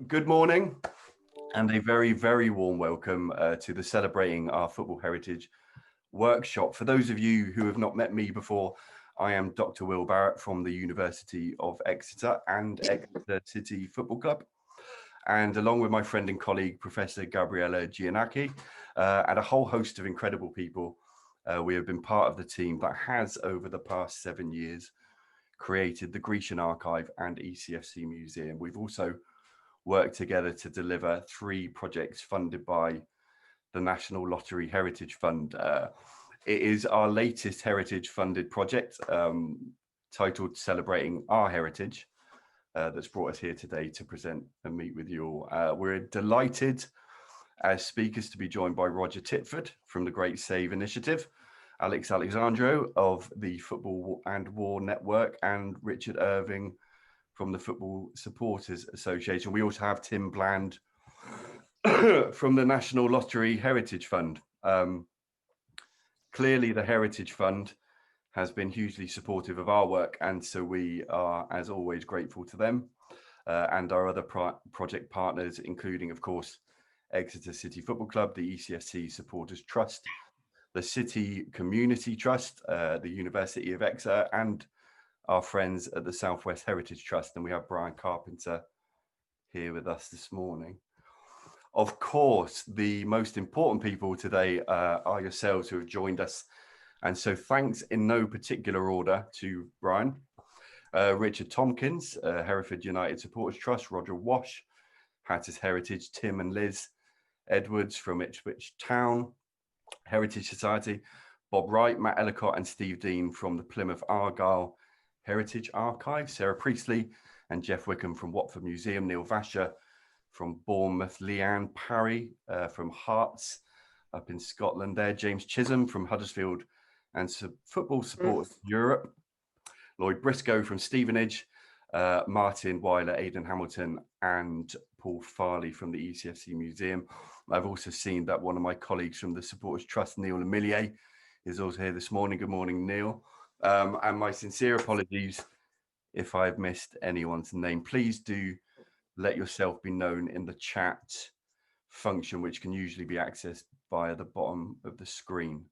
Good morning and a very, very warm welcome to the Celebrating Our Football Heritage workshop. For those of you who have not met me before, I am Dr. Will Barrett from the University of Exeter and Exeter City Football Club. And along with my friend and colleague, Professor Gabriella Giannachi, and a whole host of incredible people, we have been part of the team that has, over the past 7 years, created the Grecian Archive and ECFC Museum. We've also worked together to deliver 3 projects funded by the National Lottery Heritage Fund. It is our latest heritage funded project titled Celebrating Our Heritage that's brought us here today to present and meet with you all. We're delighted as speakers to be joined by Roger Titford from the Great Save Initiative, Alexandrou of the Football and War Network, and Richard Irving from the Football Supporters Association. We also have Tim Bland from the National Lottery Heritage Fund. Clearly the Heritage Fund has been hugely supportive of our work, and so we are, as always, grateful to them and our other project partners, including, of course, Exeter City Football Club, the ECFC Supporters Trust, the City Community Trust, the University of Exeter, and our friends at the Southwest Heritage Trust. And we have Brian Carpenter here with us this morning. Of course, the most important people today are yourselves who have joined us. And so thanks in no particular order to Brian, Richard Tompkins, Hereford United Supporters Trust, Roger Wash, Hatters Heritage, Tim and Liz Edwards from Ipswich Town Heritage Society, Bob Wright, Matt Ellicott and Steve Dean from the Plymouth Argyle Heritage Archive, Sarah Priestley and Jeff Wickham from Watford Museum, Neil Vasher from Bournemouth, Leanne Parry from Hearts up in Scotland there, James Chisholm from Huddersfield and Football Supporters Europe, Lloyd Briscoe from Stevenage, Martin Weiler, Aidan Hamilton and Paul Farley from the ECFC Museum. I've also seen that one of my colleagues from the Supporters Trust, Neil Lemillier, is also here this morning. Good morning, Neil. And my sincere apologies if I've missed anyone's name. Please do let yourself be known in the chat function, which can usually be accessed via the bottom of the screen.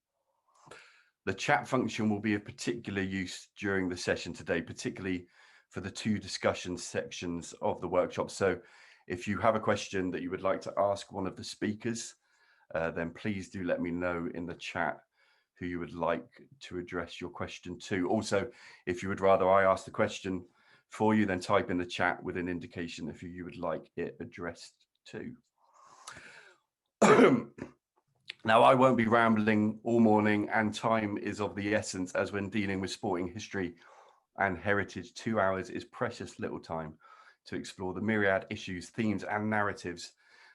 The chat function will be of particular use during the session today, particularly for the 2 discussion sections of the workshop. So if you have a question that you would like to ask one of the speakers, then please do let me know in the chat who you would like to address your question to. Also, if you would rather I ask the question for you, then type in the chat with an indication of who you would like it addressed to. Now, I won't be rambling all morning, and time is of the essence, as when dealing with sporting history and heritage. 2 hours is precious little time to explore the myriad issues, themes and narratives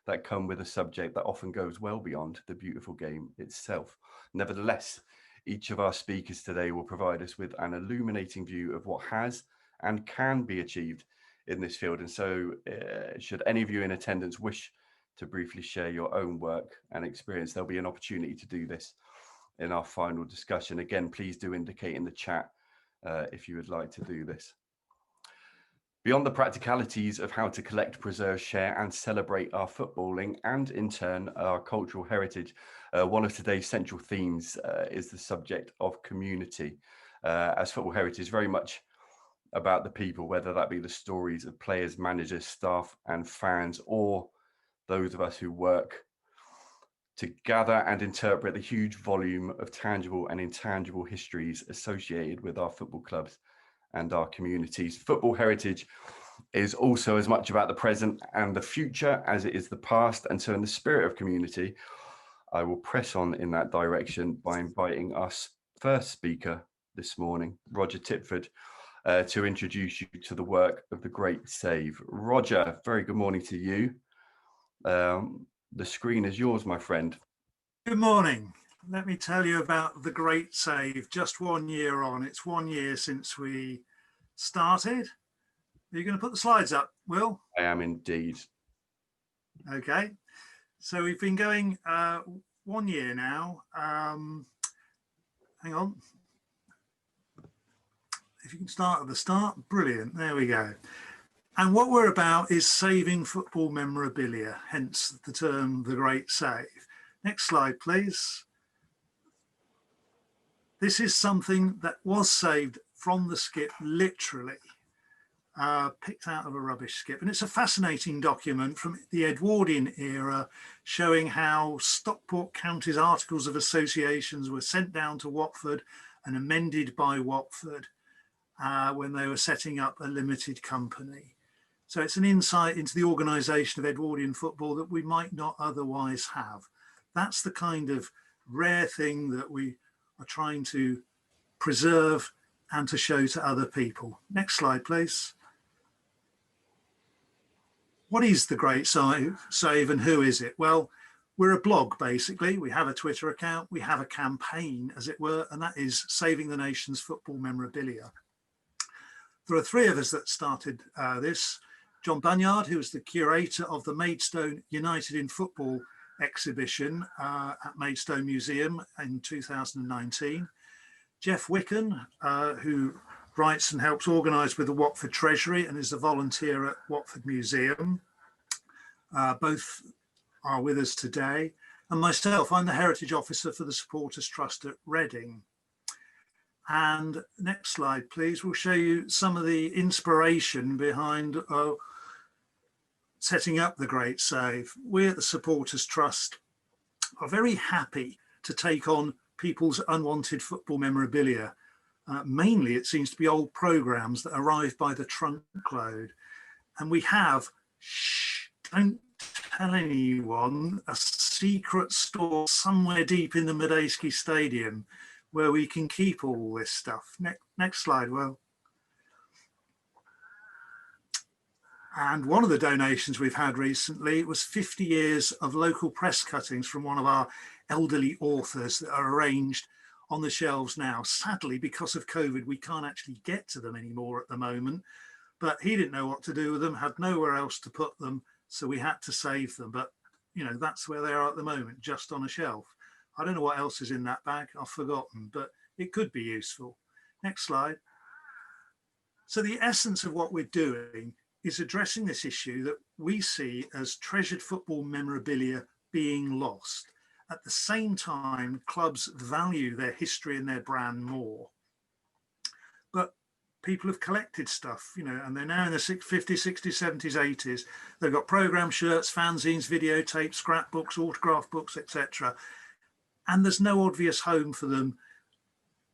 that come with a subject that often goes well beyond the beautiful game itself. Nevertheless, each of our speakers today will provide us with an illuminating view of what has and can be achieved in this field. And so should any of you in attendance wish to briefly share your own work and experience, there'll be an opportunity to do this in our final discussion. Again, please do indicate in the chat if you would like to do this. Beyond the practicalities of how to collect, preserve, share and celebrate our footballing and in turn our cultural heritage, one of today's central themes is the subject of community, as football heritage is very much about the people, whether that be the stories of players, managers, staff and fans, or those of us who work to gather and interpret the huge volume of tangible and intangible histories associated with our football clubs and our communities. Football heritage is also as much about the present and the future as it is the past. And so in the spirit of community, I will press on in that direction by inviting our first speaker this morning, Roger Titford, to introduce you to the work of the Great Save. Roger, very good morning to you. The screen is yours, my friend. Good morning. Let me tell you about the Great Save. Just 1 year on. It's 1 year since we started. Are you going to put the slides up, Will? I am indeed. Okay. So we've been going 1 year now. Hang on. If you can start at the start, brilliant. There we go. And what we're about is saving football memorabilia, hence the term The Great Save. Next slide, please. This is something that was saved from the skip, literally, picked out of a rubbish skip. And it's a fascinating document from the Edwardian era, showing how Stockport County's Articles of Associations were sent down to Watford and amended by Watford when they were setting up a limited company. So it's an insight into the organisation of Edwardian football that we might not otherwise have. That's the kind of rare thing that we are trying to preserve and to show to other people. Next slide, please. What is the Great Save and who is it? Well, we're a blog, basically. We have a Twitter account. We have a campaign, as it were, and that is Saving the Nation's Football Memorabilia. There are three of us that started this. John Bunyard, who was the curator of the Maidstone United in Football exhibition at Maidstone Museum in 2019. Jeff Wicken, who writes and helps organise with the Watford Treasury and is a volunteer at Watford Museum. Both are with us today. And myself, I'm the Heritage Officer for the Supporters Trust at Reading. And next slide, please. We'll show you some of the inspiration behind setting up the Great Save. We at the Supporters Trust are very happy to take on people's unwanted football memorabilia. Mainly, it seems to be old programmes that arrive by the trunkload. And we have, don't tell anyone, a secret store somewhere deep in the Medeski Stadium where we can keep all this stuff. Next slide, Will. And one of the donations we've had recently was 50 years of local press cuttings from one of our elderly authors that are arranged on the shelves now. Sadly, because of COVID, we can't actually get to them anymore at the moment, but he didn't know what to do with them, had nowhere else to put them, so we had to save them. But, you know, that's where they are at the moment, just on a shelf. I don't know what else is in that bag, I've forgotten, but it could be useful. Next slide. So the essence of what we're doing is addressing this issue that we see as treasured football memorabilia being lost. At the same time, clubs value their history and their brand more. But people have collected stuff, you know, and they're now in the 50s, 60s, 70s, 80s. They've got programme shirts, fanzines, videotapes, scrapbooks, autograph books, etc. And there's no obvious home for them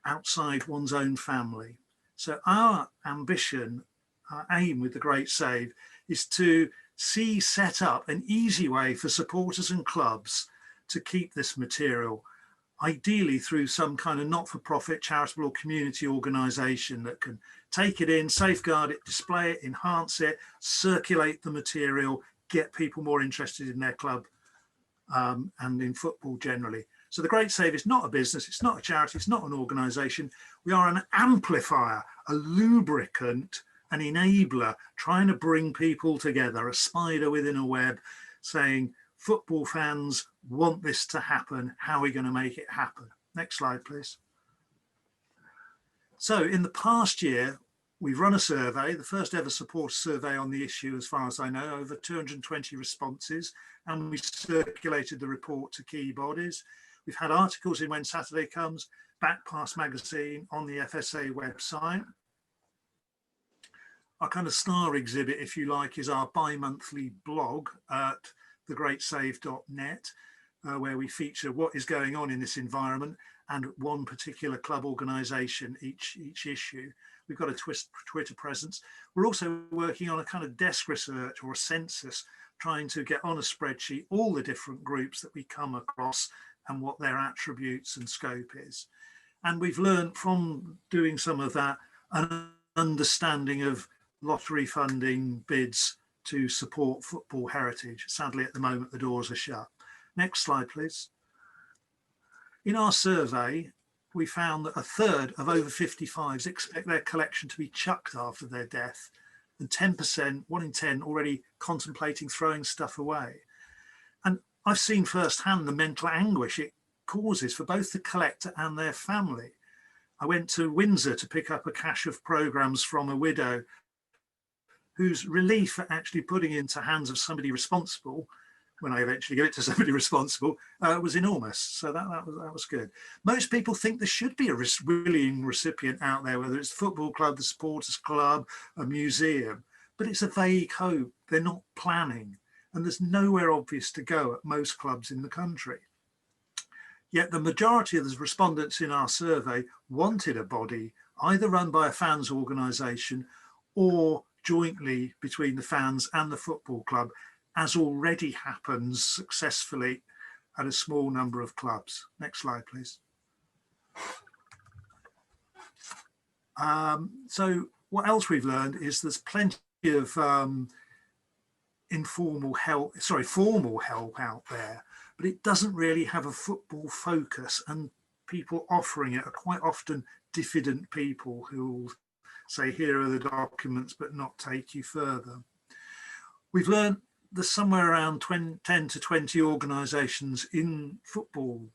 outside one's own family. So our ambition, our aim with the Great Save is to see set up an easy way for supporters and clubs to keep this material, ideally through some kind of not-for-profit, charitable or community organisation that can take it in, safeguard it, display it, enhance it, circulate the material, get people more interested in their club and in football generally. So the Great Save is not a business, it's not a charity, it's not an organisation. We are an amplifier, a lubricant, an enabler, trying to bring people together, a spider within a web, saying, football fans want this to happen. How are we going to make it happen? Next slide, please. So in the past year, we've run a survey, the first ever supporter survey on the issue, as far as I know, over 220 responses, and we circulated the report to key bodies. We've had articles in When Saturday Comes, Backpass magazine, on the FSA website. Our kind of star exhibit, if you like, is our bi-monthly blog at thegreatsave.net, where we feature what is going on in this environment and one particular club organisation each issue. We've got a Twitter presence. We're also working on a kind of desk research or a census, trying to get on a spreadsheet all the different groups that we come across and what their attributes and scope is. And we've learned from doing some of that an understanding of lottery funding bids to support football heritage. Sadly, at the moment, the doors are shut. Next slide, please. In our survey, we found that a third of over 55s expect their collection to be chucked after their death, and 10%, 1 in 10, already contemplating throwing stuff away. And I've seen firsthand the mental anguish it causes for both the collector and their family. I went to Windsor to pick up a cache of programmes from a widow whose relief at actually putting it into hands of somebody responsible, when I eventually gave it to somebody responsible, was enormous. So that was good. Most people think there should be a willing recipient out there, whether it's the football club, the supporters club, a museum, but it's a vague hope. They're not planning, and there's nowhere obvious to go at most clubs in the country. Yet the majority of the respondents in our survey wanted a body either run by a fans organisation or jointly between the fans and the football club, as already happens successfully at a small number of clubs. Next slide, please. So what else we've learned is there's plenty of formal help out there, but it doesn't really have a football focus, and people offering it are quite often diffident people who will say, here are the documents, but not take you further. We've learned there's somewhere around 10 to 20 organisations in football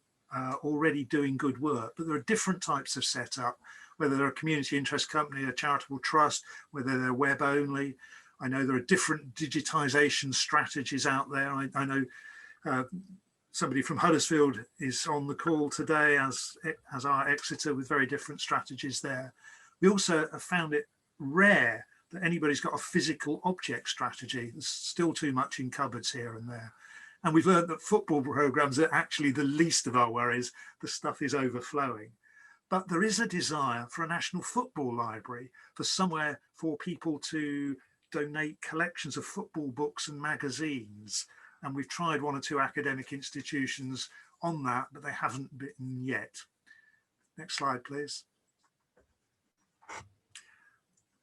already doing good work, but there are different types of setup, whether they're a community interest company, a charitable trust, whether they're web only. I know there are different digitisation strategies out there. I know somebody from Huddersfield is on the call today, as our Exeter, with very different strategies there. We also have found it rare that anybody's got a physical object strategy. There's still too much in cupboards here and there. And we've learned that football programmes are actually the least of our worries. The stuff is overflowing. But there is a desire for a national football library, for somewhere for people to donate collections of football books and magazines. And we've tried one or two academic institutions on that, but they haven't bitten yet. Next slide, please.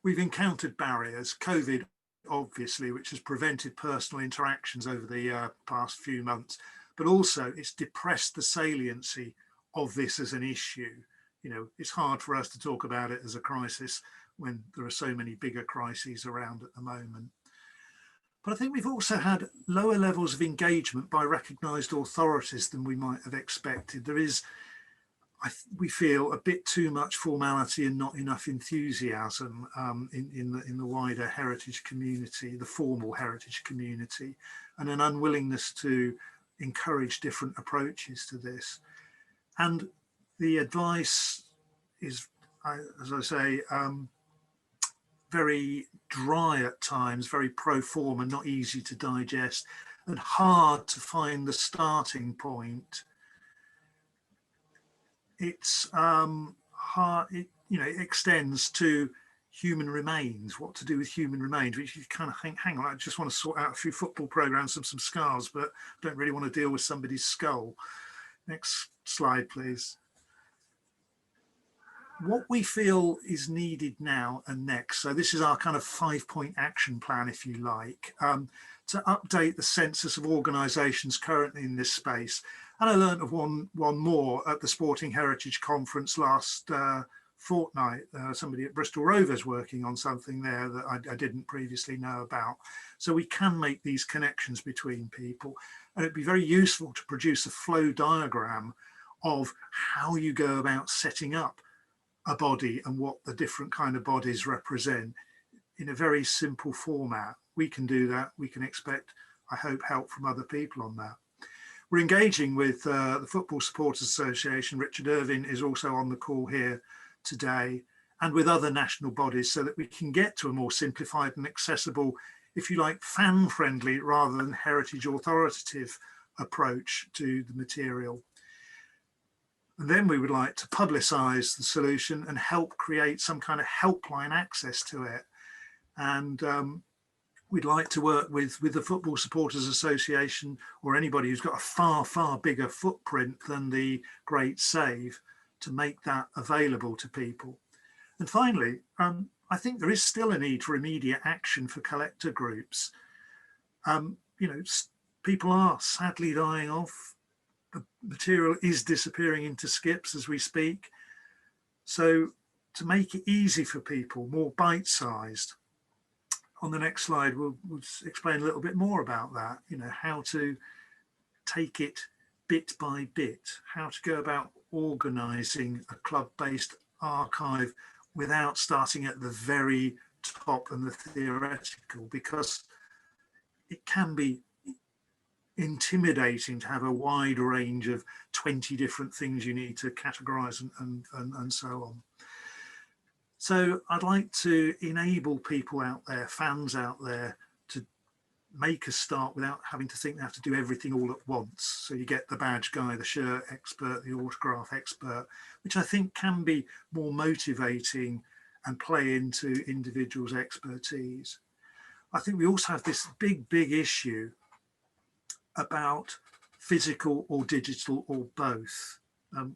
We've encountered barriers, COVID obviously, which has prevented personal interactions over the past few months, but also it's depressed the saliency of this as an issue. You know, it's hard for us to talk about it as a crisis when there are so many bigger crises around at the moment. But I think we've also had lower levels of engagement by recognised authorities than we might have expected. There is, we feel, a bit too much formality and not enough enthusiasm in the wider heritage community, the formal heritage community, and an unwillingness to encourage different approaches to this. And the advice is, as I say, very dry at times, very pro forma, not easy to digest, and hard to find the starting point. It's hard, it extends to human remains, what to do with human remains, which you kind of think, hang on, I just want to sort out a few football programs and some scars, but don't really want to deal with somebody's skull. Next slide, please. What we feel is needed now and next, so this is our kind of 5-point action plan, if you like, to update the census of organisations currently in this space. And I learned of one more at the Sporting Heritage Conference last fortnight. Somebody at Bristol Rovers working on something there that I didn't previously know about. So we can make these connections between people. And it'd be very useful to produce a flow diagram of how you go about setting up a body and what the different kind of bodies represent in a very simple format. We can do that. We can expect, I hope, help from other people on that. We're engaging with the Football Supporters Association. Richard Irving is also on the call here today, and with other national bodies, so that we can get to a more simplified and accessible, if you like, fan-friendly rather than heritage authoritative approach to the material. And then we would like to publicise the solution and help create some kind of helpline access to it. And we'd like to work with the Football Supporters Association or anybody who's got a far, far bigger footprint than the Great Save to make that available to people. And finally, I think there is still a need for immediate action for collector groups. People are sadly dying off. The material is disappearing into skips as we speak. So to make it easy for people, more bite-sized, on the next slide, we'll explain a little bit more about that, how to take it bit by bit, how to go about organising a club-based archive without starting at the very top and the theoretical, because it can be intimidating to have a wide range of 20 different things you need to categorize and so on. So I'd like to enable people out there, fans out there, to make a start without having to think they have to do everything all at once. So you get the badge guy, the shirt expert, the autograph expert, which I think can be more motivating and play into individuals' expertise. I think we also have this big issue about physical or digital or both.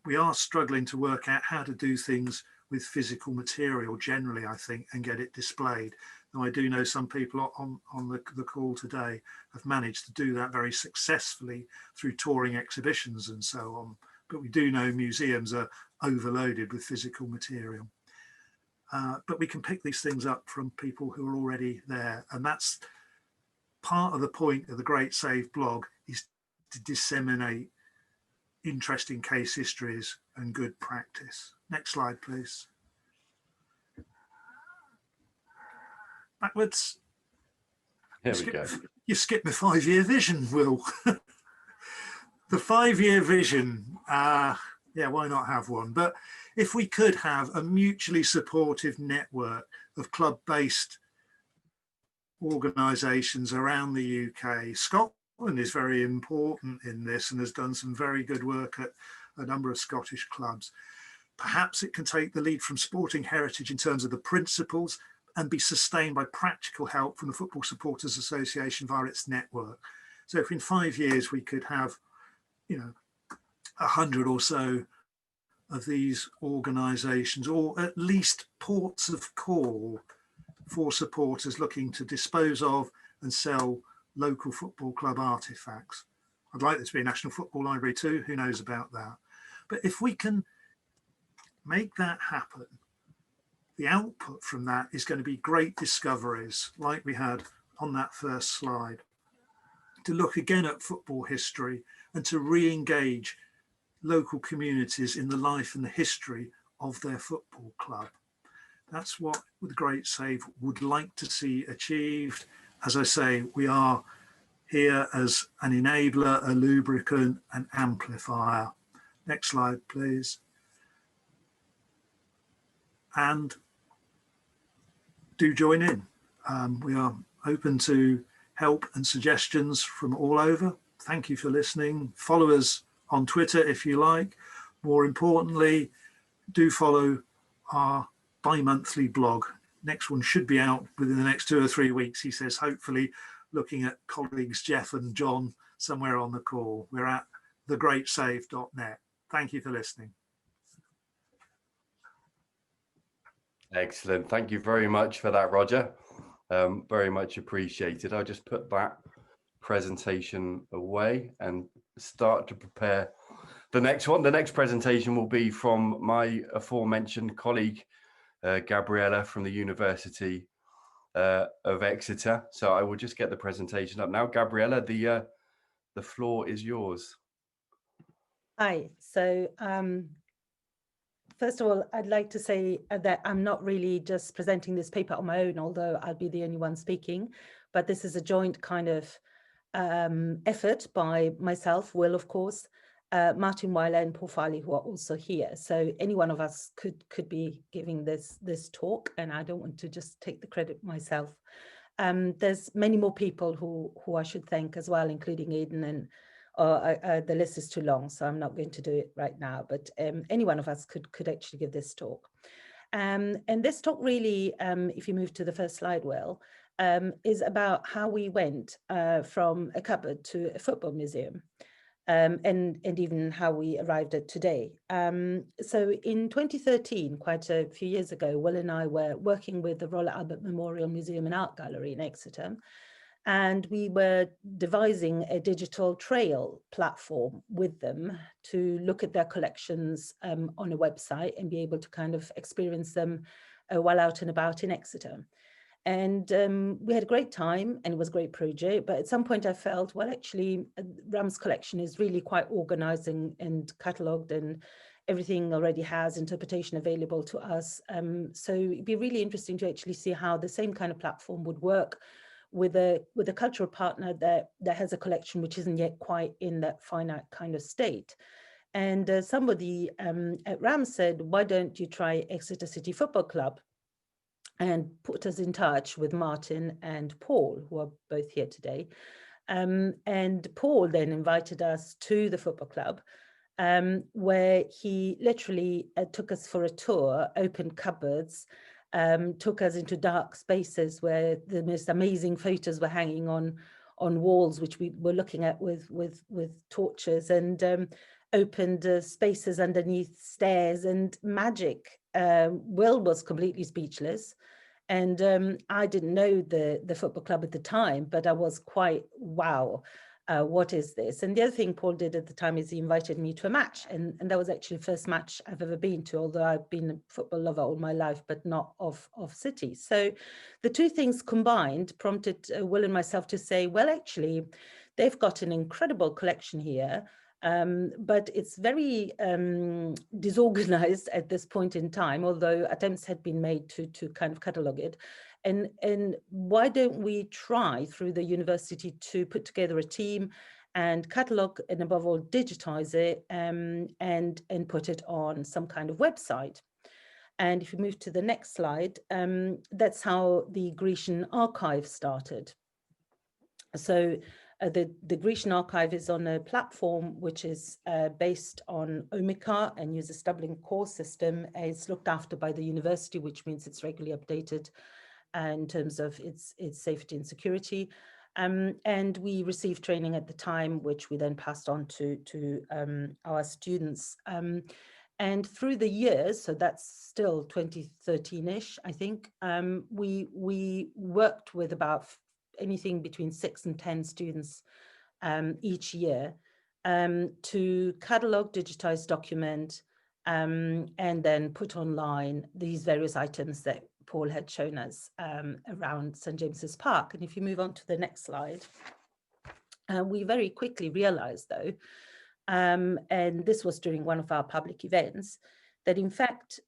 We are struggling to work out how to do things with physical material generally, I think, and get it displayed. Now, I do know some people on the call today have managed to do that very successfully through touring exhibitions and so on. But we do know museums are overloaded with physical material. But we can pick these things up from people who are already there. And that's part of the point of the Great Save blog, is to disseminate interesting case histories and good practice. Next slide, please. Backwards. Here we go. You skipped the 5-year vision, Will. The 5-year vision, yeah, why not have one? But if we could have a mutually supportive network of club-based organisations around the UK. Scotland is very important in this and has done some very good work at a number of Scottish clubs. Perhaps it can take the lead from sporting heritage in terms of the principles and be sustained by practical help from the Football Supporters Association via its network. So if in 5 years we could have, 100 or so of these organisations, or at least ports of call for supporters looking to dispose of and sell local football club artefacts. I'd like there to be a National Football Library too, who knows about that. But if we can make that happen, the output from that is going to be great discoveries like we had on that first slide, to look again at football history and to re-engage local communities in the life and the history of their football club. That's what the Great Save would like to see achieved. As I say, we are here as an enabler, a lubricant, an amplifier. Next slide, please. And do join in. We are open to help and suggestions from all over. Thank you for listening. Follow us on Twitter if you like. More importantly, do follow our bi-monthly blog. Next one should be out within the next 2 or 3 weeks, he says, hopefully looking at colleagues Jeff and John somewhere on the call. We're at thegreatsave.net. Thank you for listening. Excellent. Thank you very much for that, Roger. Very much appreciated. I'll just put that presentation away and start to prepare the next one. The next presentation will be from my aforementioned colleague, Gabriella from the University of Exeter. So I will just get the presentation up now. Gabriella, the floor is yours. Hi. So first of all, I'd like to say that I'm not really just presenting this paper on my own, although I'll be the only one speaking, but this is a joint kind of effort by myself, Will, of course, Martin Weiler and Paul Farley, who are also here. So any one of us could be giving this talk, and I don't want to just take the credit myself. There's many more people who I should thank as well, including Aidan, and the list is too long, so I'm not going to do it right now, but any one of us could actually give this talk. And this talk really, if you move to the first slide, Will, is about how we went from a cupboard to a football museum, and even how we arrived at today. So in 2013, quite a few years ago, Will and I were working with the Royal Albert Memorial Museum and Art Gallery in Exeter, and we were devising a digital trail platform with them to look at their collections on a website and be able to kind of experience them while out and about in Exeter. And we had a great time, and it was a great project. But at some point I felt, well, actually, Ram's collection is really quite organized and catalogued, and everything already has interpretation available to us. So it'd be really interesting to actually see how the same kind of platform would work with a cultural partner that has a collection which isn't yet quite in that finite kind of state. And somebody at RAM said, why don't you try Exeter City Football Club? And put us in touch with Martin and Paul, who are both here today. And Paul then invited us to the football club, where he literally took us for a tour, opened cupboards, took us into dark spaces where the most amazing photos were hanging on walls, which we were looking at with torches, and opened spaces underneath stairs and magic. Will was completely speechless. And I didn't know the football club at the time, but I was quite, wow, what is this? And the other thing Paul did at the time is he invited me to a match. And that was actually the first match I've ever been to, although I've been a football lover all my life, but not of City. So the two things combined prompted Will and myself to say, well, actually, they've got an incredible collection here. But it's very disorganized at this point in time, although attempts had been made to kind of catalogue it. And why don't we try through the university to put together a team and catalogue and above all digitize it and put it on some kind of website. And if you move to the next slide, that's how the Grecian archive started. So the Grecian archive is on a platform which is based on Omica and uses Dublin core system. It's looked after by the university, which means it's regularly updated in terms of its safety and security. And we received training at the time, which we then passed on to our students. And through the years, so that's still 2013-ish, I think, we worked with about anything between 6 and 10 students each year to catalogue, digitize, document, and then put online these various items that Paul had shown us around St. James's Park. And if you move on to the next slide, we very quickly realized though, and this was during one of our public events, that in fact,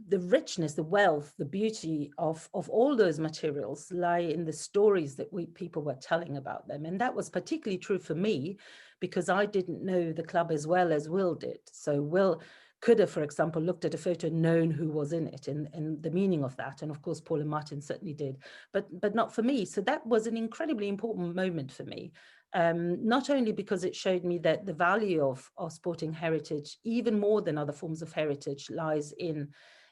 the richness, the wealth, the beauty of all those materials lie in the stories that people were telling about them. And that was particularly true for me because I didn't know the club as well as Will did. So Will could have, for example, looked at a photo and known who was in it and the meaning of that. And of course, Paul and Martin certainly did, but not for me. So that was an incredibly important moment for me. Not only because it showed me that the value of sporting heritage, even more than other forms of heritage, lies in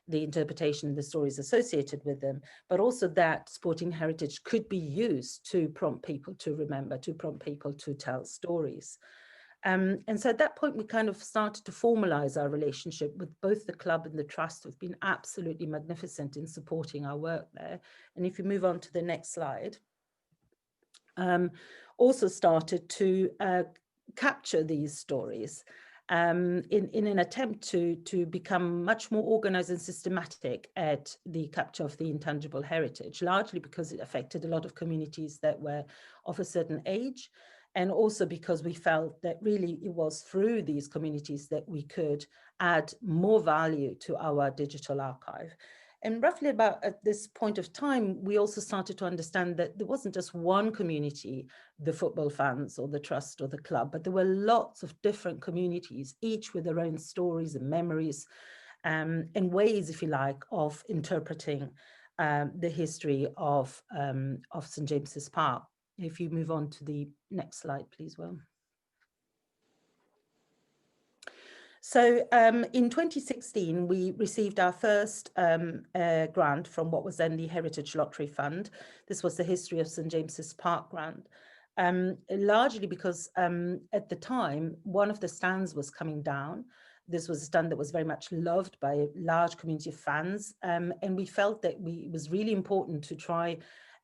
the interpretation, the stories associated with them, but also that sporting heritage could be used to prompt people to remember, to prompt people to tell stories. And so at that point, we kind of started to formalize our relationship with both the club and the trust, who've been absolutely magnificent in supporting our work there. And if you move on to the next slide, also started to capture these stories in an attempt to become much more organized and systematic at the capture of the intangible heritage, largely because it affected a lot of communities that were of a certain age, and also because we felt that really it was through these communities that we could add more value to our digital archive. And roughly about at this point of time, we also started to understand that there wasn't just one community, the football fans or the trust or the club, but there were lots of different communities, each with their own stories and memories and ways, if you like, of interpreting the history of St. James's Park. If you move on to the next slide, please, Will. So in 2016, we received our first grant from what was then the Heritage Lottery Fund. This was the History of St. James's Park grant, largely because at the time, one of the stands was coming down. This was a stand that was very much loved by a large community of fans. And we felt that it was really important to try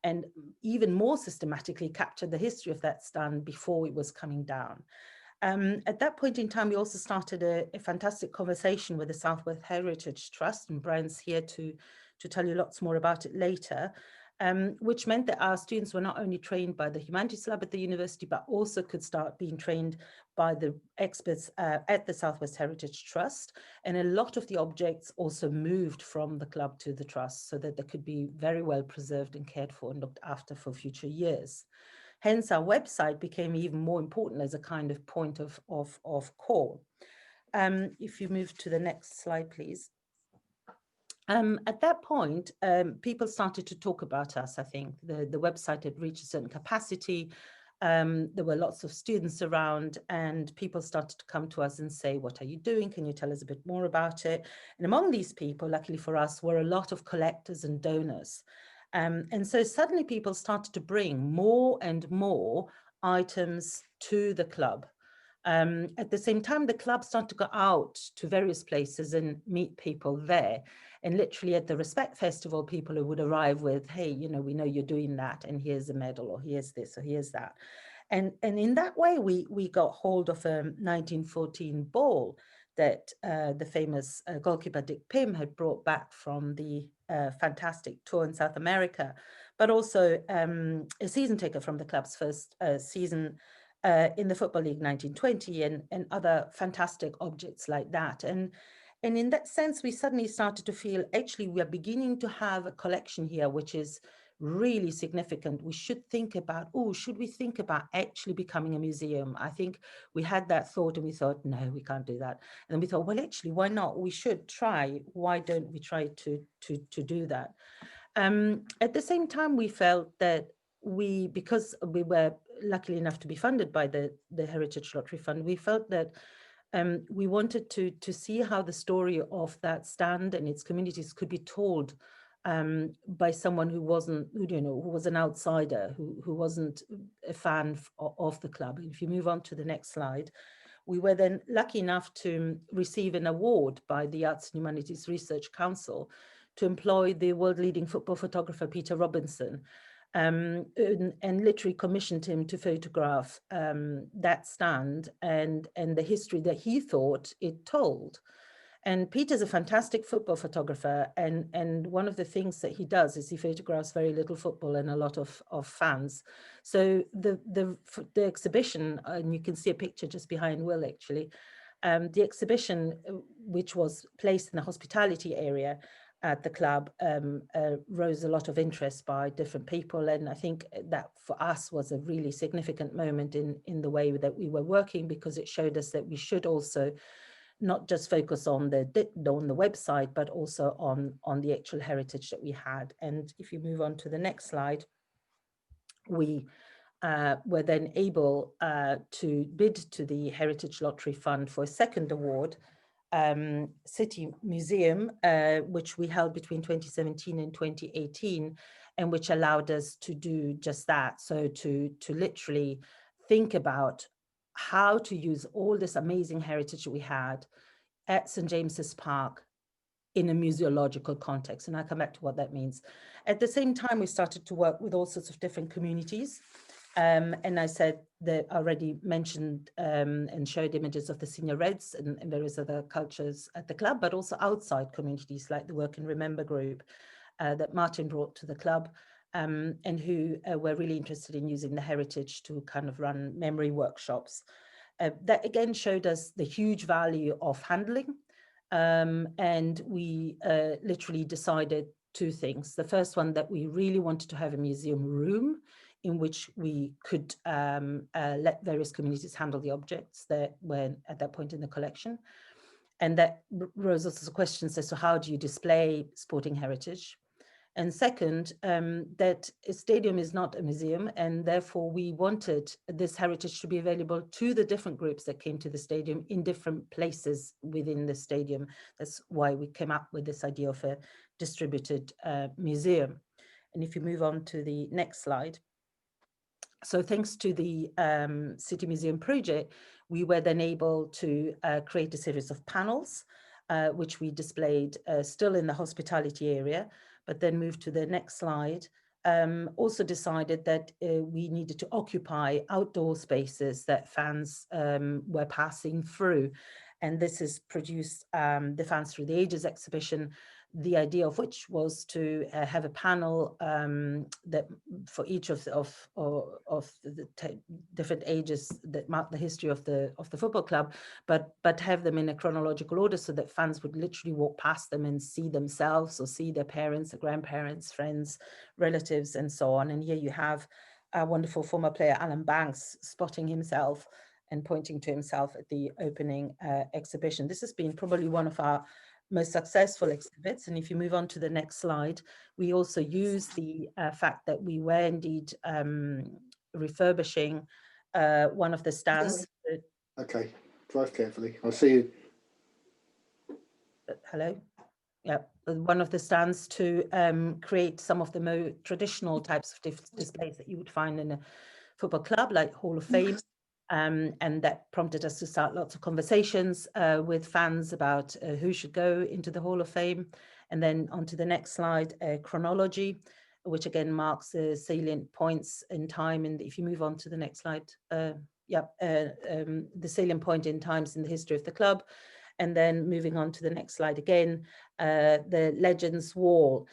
and even more systematically capture the history of that stand before it was coming down. At that point in time, we also started a fantastic conversation with the Southwest Heritage Trust, and Brian's here to tell you lots more about it later, which meant that our students were not only trained by the Humanities Lab at the university, but also could start being trained by the experts at the Southwest Heritage Trust. And a lot of the objects also moved from the club to the trust so that they could be very well preserved and cared for and looked after for future years. Hence, our website became even more important as a kind of point of call. If you move to the next slide, please. At that point, people started to talk about us, I think. The website had reached a certain capacity. There were lots of students around, and people started to come to us and say, what are you doing? Can you tell us a bit more about it? And among these people, luckily for us, were a lot of collectors and donors. And so suddenly people started to bring more and more items to the club. At the same time, the club started to go out to various places and meet people there. And literally at the Respect Festival, people who would arrive with, hey, you know, we know you're doing that, and here's a medal, or here's this, or here's that. And in that way, we got hold of a 1914 ball that the famous goalkeeper Dick Pym had brought back from the fantastic tour in South America, but also a season ticket from the club's first season in the Football League 1920, and other fantastic objects like that. And in that sense, we suddenly started to feel, actually, we are beginning to have a collection here, which is really significant. We should think about, oh, should we think about actually becoming a museum? I think we had that thought and we thought, no, we can't do that. And then we thought, well, actually, why not? We should try. Why don't we try to do that? At the same time, we felt that because we were lucky enough to be funded by the Heritage Lottery Fund, we felt that we wanted to see how the story of that stand and its communities could be told by someone who wasn't, who was an outsider, who wasn't a fan of the club. And if you move on to the next slide, we were then lucky enough to receive an award by the Arts and Humanities Research Council to employ the world-leading football photographer Peter Robinson, and literally commissioned him to photograph that stand and the history that he thought it told. And Peter's a fantastic football photographer, and one of the things that he does is he photographs very little football and a lot of fans. So the exhibition, and you can see a picture just behind Will actually, the exhibition, which was placed in the hospitality area at the club, rose a lot of interest by different people. And I think that for us was a really significant moment in the way that we were working, because it showed us that we should also not just focus on the website, but also on the actual heritage that we had. And if you move on to the next slide, we were then able to bid to the Heritage Lottery Fund for a second award, City Museum, which we held between 2017 and 2018, and which allowed us to do just that. So to literally think about how to use all this amazing heritage we had at St. James's Park in a museological context. And I'll come back to what that means. At the same time, we started to work with all sorts of different communities. And I said that I already mentioned and showed images of the Senior Reds and various other cultures at the club, but also outside communities like the Work and Remember group that Martin brought to the club, and who were really interested in using the heritage to kind of run memory workshops. That again showed us the huge value of handling. And we literally decided two things. The first one, that we really wanted to have a museum room in which we could let various communities handle the objects that were at that point in the collection. And that rose also questions as to how do you display sporting heritage? And second, that a stadium is not a museum, and therefore we wanted this heritage to be available to the different groups that came to the stadium in different places within the stadium. That's why we came up with this idea of a distributed museum. And if you move on to the next slide. So thanks to the City Museum project, we were then able to create a series of panels, which we displayed still in the hospitality area, but then moved to the next slide. Also decided that we needed to occupy outdoor spaces that fans were passing through. And this is produced the Fans Through the Ages exhibition the idea of which was to have a panel that for each of the different ages that mark the history of the football club, but have them in a chronological order so that fans would literally walk past them and see themselves or see their parents, their grandparents, friends, relatives, and so on. And here you have a wonderful former player, Alan Banks, spotting himself and pointing to himself at the opening exhibition. This has been probably one of our most successful exhibits. And if you move on to the next slide, we also use the fact that we were indeed refurbishing one of the stands. Okay, drive carefully. I'll see you. Hello? Yeah, one of the stands to create some of the more traditional types of displays that you would find in a football club, like Hall of Fame. And that prompted us to start lots of conversations with fans about who should go into the Hall of Fame. And then onto the next slide, chronology, which again marks the salient points in time. And if you move on to the next slide, the salient point in times in the history of the club. And then moving on to the next slide again, the Legends Wall,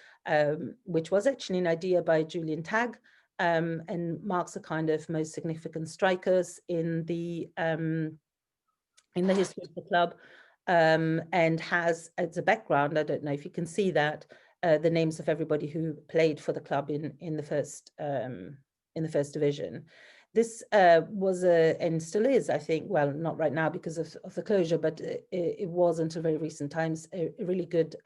which was actually an idea by Julian Tagg, and marks the kind of most significant strikers in the history of the club, and has as a background, I don't know if you can see that, the names of everybody who played for the club in the first division. This was and still is, I think, well, not right now because of the closure, but it was until very recent times a really good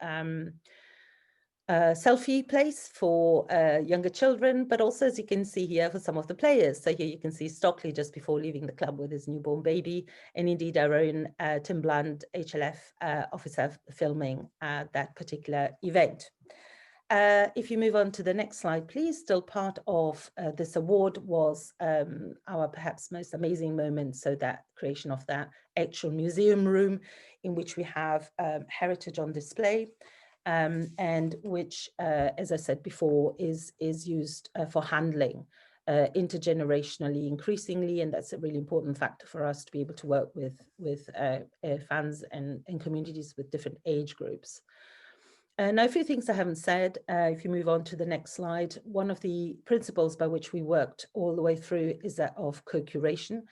selfie place for younger children, but also, as you can see here, for some of the players. So here you can see Stockley just before leaving the club with his newborn baby, and indeed our own Tim Bland, HLF officer, filming that particular event. If you move on to the next slide, please. Still part of this award was our perhaps most amazing moment, so that creation of that actual museum room in which we have heritage on display. And which, as I said before, is used for handling intergenerationally increasingly, and that's a really important factor for us to be able to work with fans and communities with different age groups. Now, a few things I haven't said. If you move on to the next slide, one of the principles by which we worked all the way through is that of co-curation.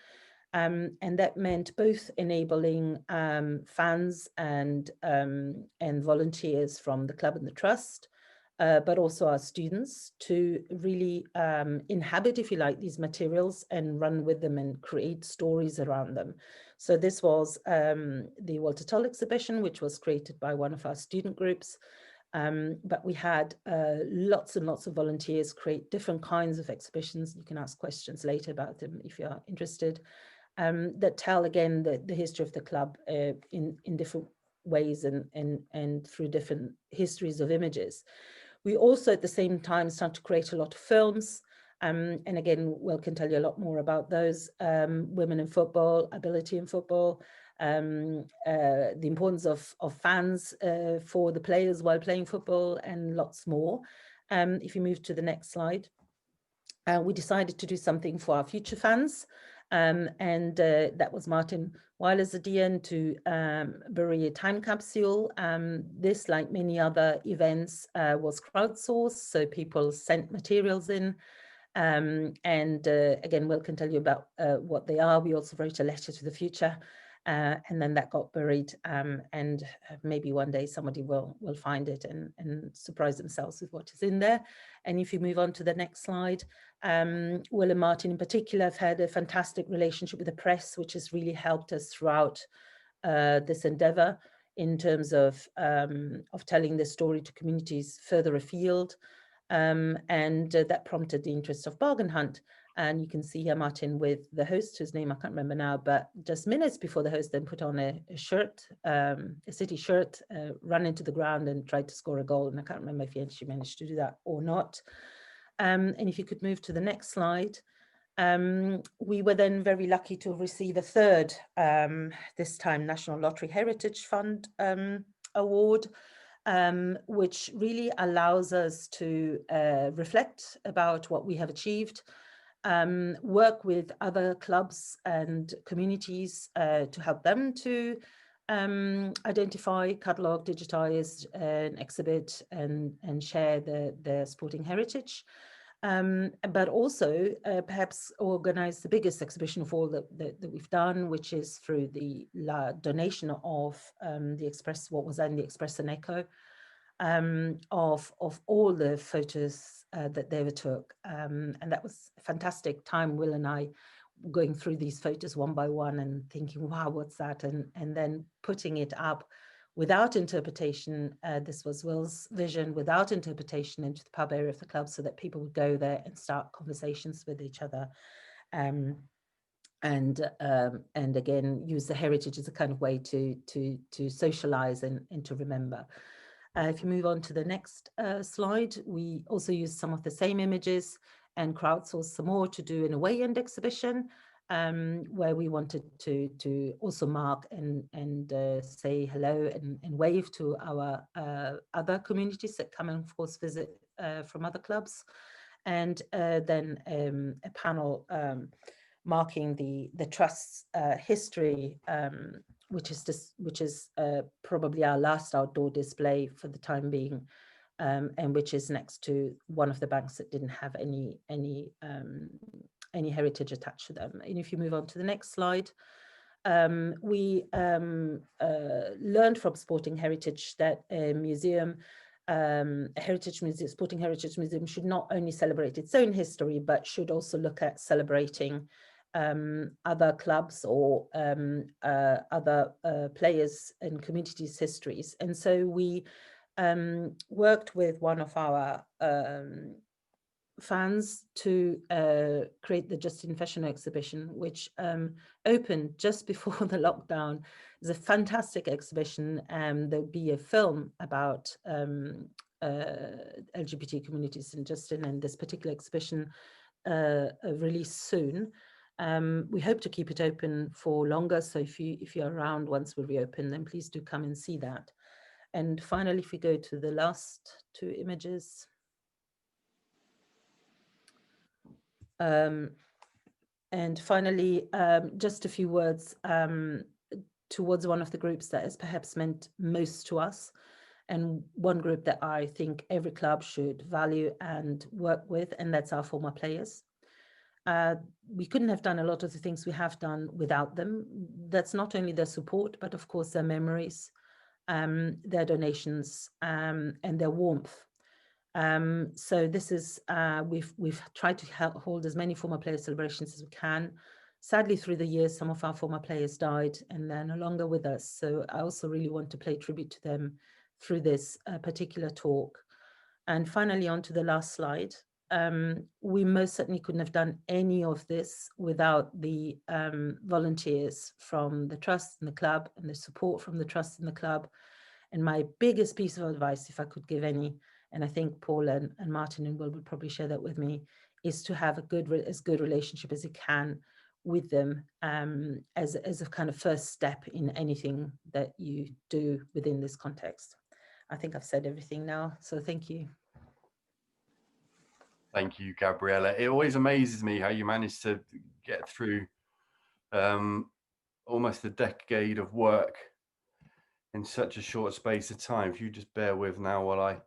And that meant both enabling fans and volunteers from the club and the trust, but also our students to really inhabit, if you like, these materials and run with them and create stories around them. So this was the Walter Tull exhibition, which was created by one of our student groups. But we had lots and lots of volunteers create different kinds of exhibitions. You can ask questions later about them if you're interested. That tell again the history of the club in different ways and through different histories of images. We also at the same time start to create a lot of films, and again Will can tell you a lot more about those. Women in football, ability in football, the importance of fans for the players while playing football, and lots more. If you move to the next slide, we decided to do something for our future fans. And that was Martin Weiler's idea to bury a time capsule. This, like many other events, was crowdsourced, so people sent materials in. And again, Will can tell you about what they are. We also wrote a letter to the future, and then that got buried. And maybe one day somebody will find it and surprise themselves with what is in there. And if you move on to the next slide, Will and Martin in particular have had a fantastic relationship with the press, which has really helped us throughout this endeavor in terms of telling the story to communities further afield. And that prompted the interest of Bargain Hunt. And you can see here Martin with the host, whose name I can't remember now, but just minutes before the host then put on a shirt, a City shirt, ran into the ground and tried to score a goal. And I can't remember if he actually managed to do that or not. And if you could move to the next slide, we were then very lucky to receive a third, this time National Lottery Heritage Fund award, which really allows us to reflect about what we have achieved, work with other clubs and communities to help them to identify, catalogue, digitize, and exhibit and share the sporting heritage. But also perhaps organize the biggest exhibition of all that we've done, which is through the donation of the Express, what was then the Express and Echo, of all the photos that they took. And that was a fantastic time, Will and I, going through these photos one by one and thinking, wow, what's that? And then putting it up without interpretation. This was Will's vision, without interpretation, into the pub area of the club, so that people would go there and start conversations with each other. And again, use the heritage as a kind of way to socialize and to remember. If you move on to the next slide, we also used some of the same images and crowdsourced some more to do an away end exhibition, where we wanted to also mark and say hello and wave to our other communities that come and of course visit from other clubs, and then a panel marking the Trust's history, which is probably our last outdoor display for the time being, and which is next to one of the banks that didn't have any heritage attached to them. And if you move on to the next slide, we learned from Sporting Heritage that a museum, a heritage museum, Sporting Heritage Museum, should not only celebrate its own history, but should also look at celebrating other clubs or other players and communities' histories. And so we worked with one of our fans to create the Justin Fashion exhibition, which opened just before the lockdown. It's a fantastic exhibition. There'll be a film about LGBT communities in Justin, and this particular exhibition released soon. We hope to keep it open for longer, so if you're around once we reopen, then please do come and see that. And finally, if we go to the last two images. And finally, just a few words towards one of the groups that has perhaps meant most to us, and one group that I think every club should value and work with, and that's our former players. We couldn't have done a lot of the things we have done without them. That's not only their support, but of course their memories, their donations, and their warmth. So this is, we've tried to hold as many former player celebrations as we can. Sadly, through the years, some of our former players died and they're no longer with us. So I also really want to pay tribute to them through this particular talk. And finally, on to the last slide. We most certainly couldn't have done any of this without the volunteers from the Trust and the club, and the support from the Trust and the club. And my biggest piece of advice, if I could give any, and I think Paul and Martin and Will would probably share that with me, is to have as good relationship as you can with them, as a kind of first step in anything that you do within this context. I think I've said everything now, so thank you. Thank you, Gabriella. It always amazes me how you managed to get through almost a decade of work in such a short space of time. If you just bear with now while I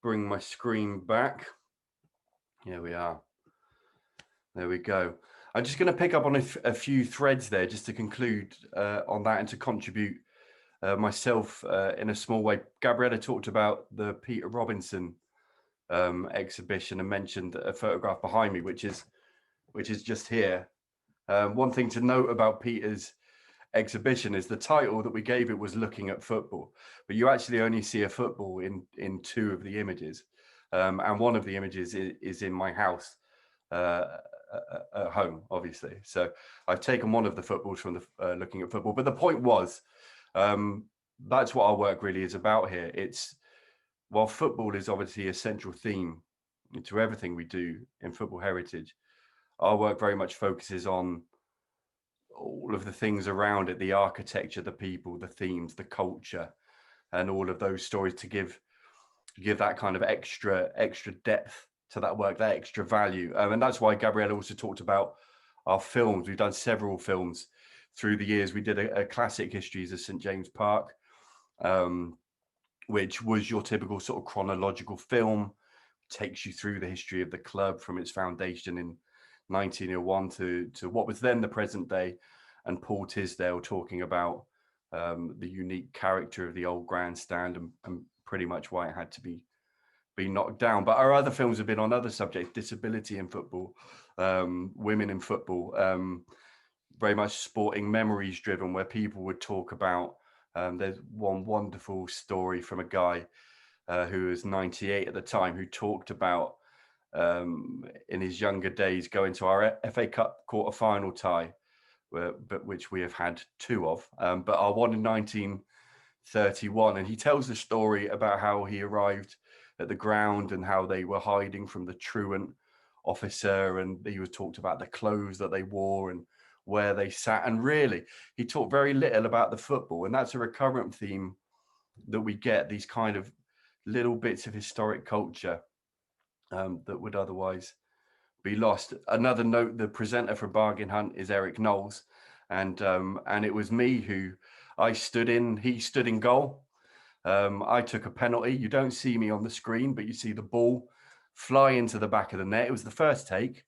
bring my screen back. Here we are. There we go. I'm just going to pick up on a few threads there just to conclude on that and to contribute myself in a small way. Gabriella talked about the Peter Robinson exhibition and mentioned a photograph behind me, which is just here. One thing to note about Peter's exhibition is the title that we gave it was Looking at Football, but you actually only see a football in two of the images, and one of the images is in my house at home, obviously. So I've taken one of the footballs from the Looking at Football, but the point was that's what our work really is about here. It's, while football is obviously a central theme to everything we do in Football Heritage, our work very much focuses on all of the things around it, the architecture, the people, the themes, the culture, and all of those stories to give that kind of extra depth to that work, that extra value. And that's why Gabriella also talked about our films. We've done several films through the years, we did a classic histories of St James Park, which was your typical sort of chronological film, takes you through the history of the club from its foundation in 1901 to what was then the present day, and Paul Tisdale talking about the unique character of the old grandstand and pretty much why it had to be knocked down. But our other films have been on other subjects: disability in football, women in football, very much sporting memories driven, where people would talk about, there's one wonderful story from a guy who was 98 at the time, who talked about in his younger days going to our FA Cup quarter-final tie, which we have had 2 of, but our one in 1931. And he tells the story about how he arrived at the ground and how they were hiding from the truant officer, and he was talked about the clothes that they wore and where they sat, and really he talked very little about the football. And that's a recurrent theme that we get, these kind of little bits of historic culture that would otherwise be lost. Another note: the presenter for Bargain Hunt is Eric Knowles, and it was me who he stood in goal. I took a penalty. You don't see me on the screen, but you see the ball fly into the back of the net. It was the first take,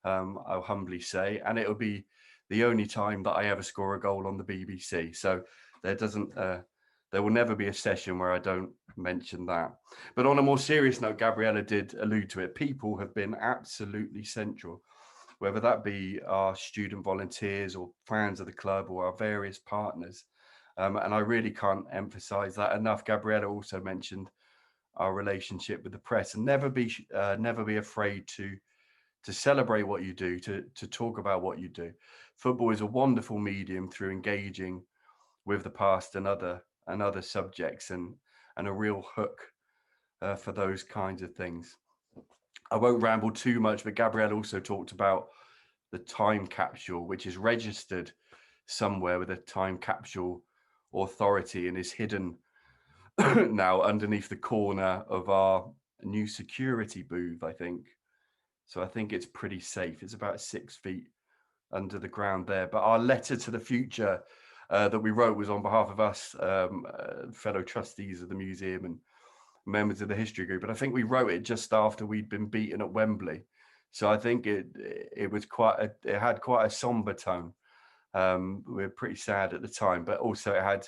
I'll humbly say, and it'll be the only time that I ever score a goal on the BBC. So there will never be a session where I don't mention that. But on a more serious note, Gabriella did allude to it. People have been absolutely central, whether that be our student volunteers or fans of the club or our various partners. And I really can't emphasize that enough. Gabriella also mentioned our relationship with the press, and never be afraid to celebrate what you do, to talk about what you do. Football is a wonderful medium through engaging with the past and other subjects, and a real hook for those kinds of things. I won't ramble too much, but Gabrielle also talked about the time capsule, which is registered somewhere with a time capsule authority and is hidden now underneath the corner of our new security booth, I think. So I think it's pretty safe. It's about 6 feet under the ground there. But our letter to the future that we wrote was on behalf of us, fellow trustees of the museum and members of the history group. But I think we wrote it just after we'd been beaten at Wembley. So I think it had quite a somber tone. We were pretty sad at the time, but also it had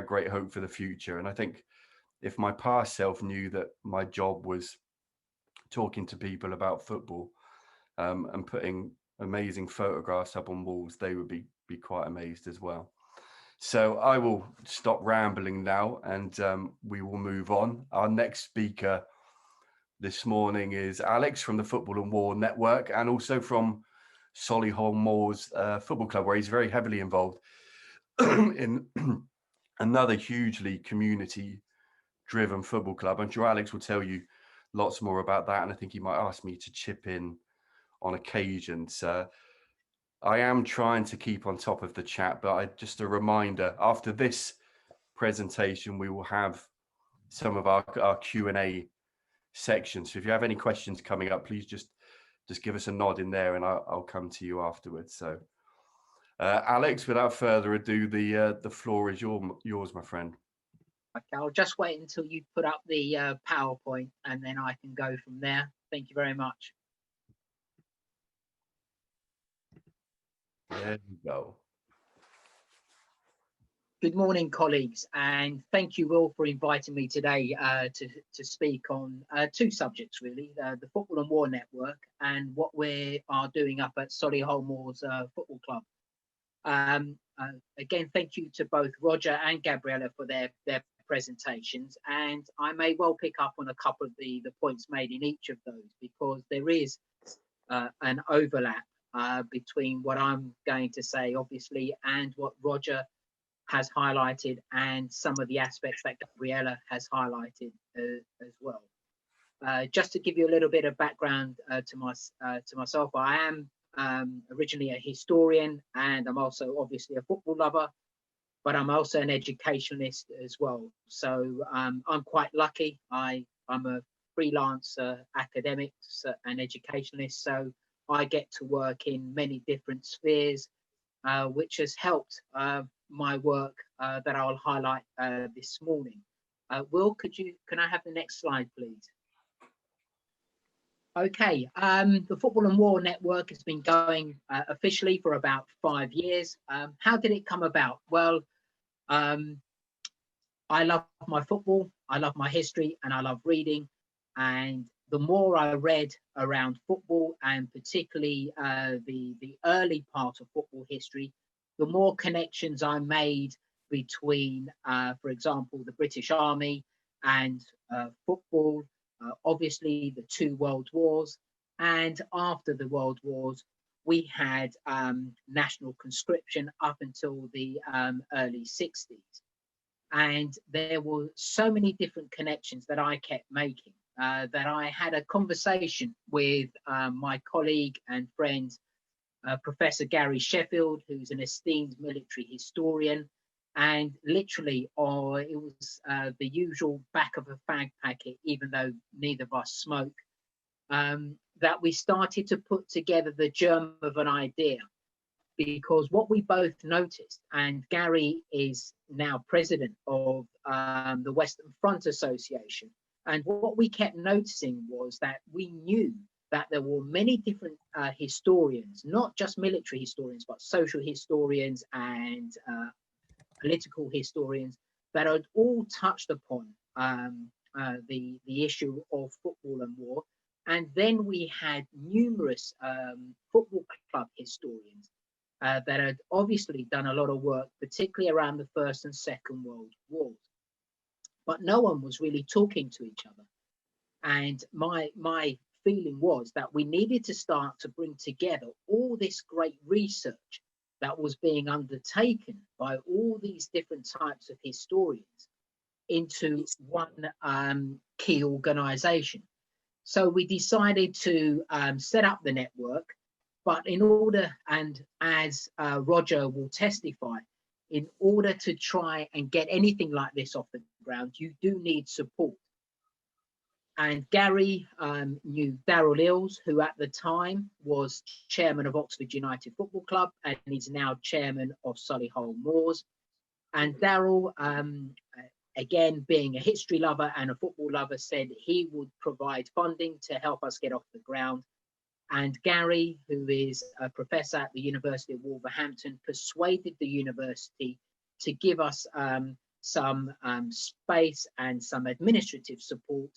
great hope for the future. And I think if my past self knew that my job was talking to people about football and putting amazing photographs up on walls, they would be quite amazed as well. So I will stop rambling now, and we will move on. Our next speaker this morning is Alex from the Football and War Network, and also from Solihull Moors Football Club, where he's very heavily involved in another hugely community-driven football club. I'm sure Alex will tell you lots more about that, and I think he might ask me to chip in on occasion. So I am trying to keep on top of the chat, but just a reminder, after this presentation, we will have some of our Q&A sections. So if you have any questions coming up, please just give us a nod in there, and I'll come to you afterwards. So Alex, without further ado, the floor is yours, my friend. Okay, I'll just wait until you put up the PowerPoint, and then I can go from there. Thank you very much. There we go. Good morning, colleagues, and thank you all for inviting me today to speak on 2 subjects, really, the Football and War Network and what we are doing up at Solihull Moors Football Club. Again, thank you to both Roger and Gabriella for their presentations, and I may well pick up on a couple of the points made in each of those, because there is an overlap between what I'm going to say, obviously, and what Roger has highlighted, and some of the aspects that Gabriella has highlighted as well. Just to give you a little bit of background to myself, I am originally a historian, and I'm also obviously a football lover, but I'm also an educationalist as well. So I'm quite lucky. I'm a freelance academics and educationalist, so I get to work in many different spheres, which has helped my work that I'll highlight this morning. Will, can I have the next slide, please? Okay, the Football and War Network has been going officially for about 5 years. How did it come about? Well, I love my football, I love my history, and I love reading. And the more I read around football, and particularly the early part of football history, the more connections I made between, for example, the British Army and football, obviously the 2 world wars. And after the world wars, we had national conscription up until the early 60s. And there were so many different connections that I kept making, that I had a conversation with my colleague and friend, Professor Gary Sheffield, who's an esteemed military historian. And literally, it was the usual back of a fag packet, even though neither of us smoke, that we started to put together the germ of an idea. Because what we both noticed, and Gary is now president of the Western Front Association, and what we kept noticing was that we knew that there were many different historians, not just military historians, but social historians and political historians, that had all touched upon the issue of football and war. And then we had numerous football club historians that had obviously done a lot of work, particularly around the First and Second World Wars. But no one was really talking to each other. And my feeling was that we needed to start to bring together all this great research that was being undertaken by all these different types of historians into one key organization. So we decided to set up the network. But in order, and as Roger will testify, in order to try and get anything like this off the ground, you do need support. And Gary knew Darryl Ills, who at the time was chairman of Oxford United Football Club, and he's now chairman of Solihull Moors. And Darryl, again, being a history lover and a football lover, said he would provide funding to help us get off the ground. And Gary, who is a professor at the University of Wolverhampton, persuaded the university to give us some space and some administrative support,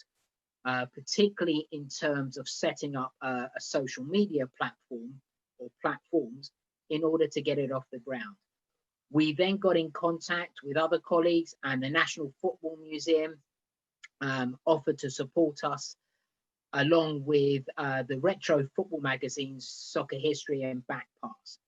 particularly in terms of setting up a social media platform or platforms in order to get it off the ground. We then got in contact with other colleagues, and the National Football Museum offered to support us, along with the retro football magazines, Soccer History and Back Pass.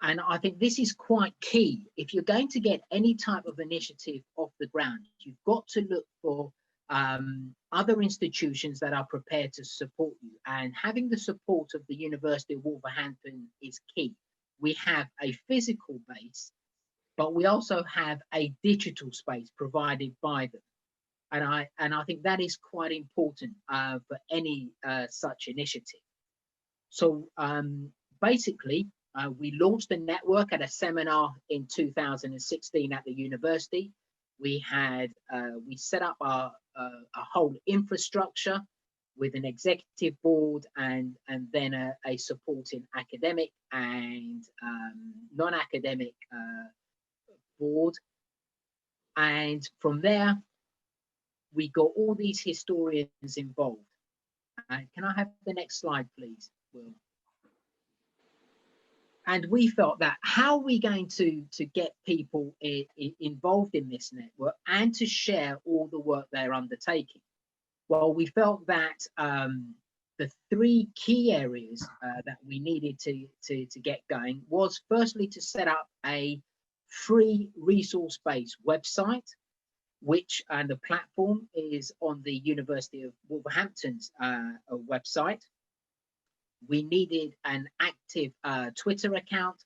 And I think this is quite key. If you're going to get any type of initiative off the ground, you've got to look for other institutions that are prepared to support you. And having the support of the University of Wolverhampton is key. We have a physical base, but we also have a digital space provided by them. And I think that is quite important for any such initiative. So basically, we launched the network at a seminar in 2016 at the university. We set up a whole infrastructure with an executive board and then a supporting academic and non-academic board. And from there, we got all these historians involved. Can I have the next slide, please, Will? And we felt that how are we going to get people involved in this network and to share all the work they're undertaking? Well, we felt that the 3 key areas that we needed to get going was firstly to set up a free resource-based website, which the platform is on the University of Wolverhampton's website. We needed an active Twitter account,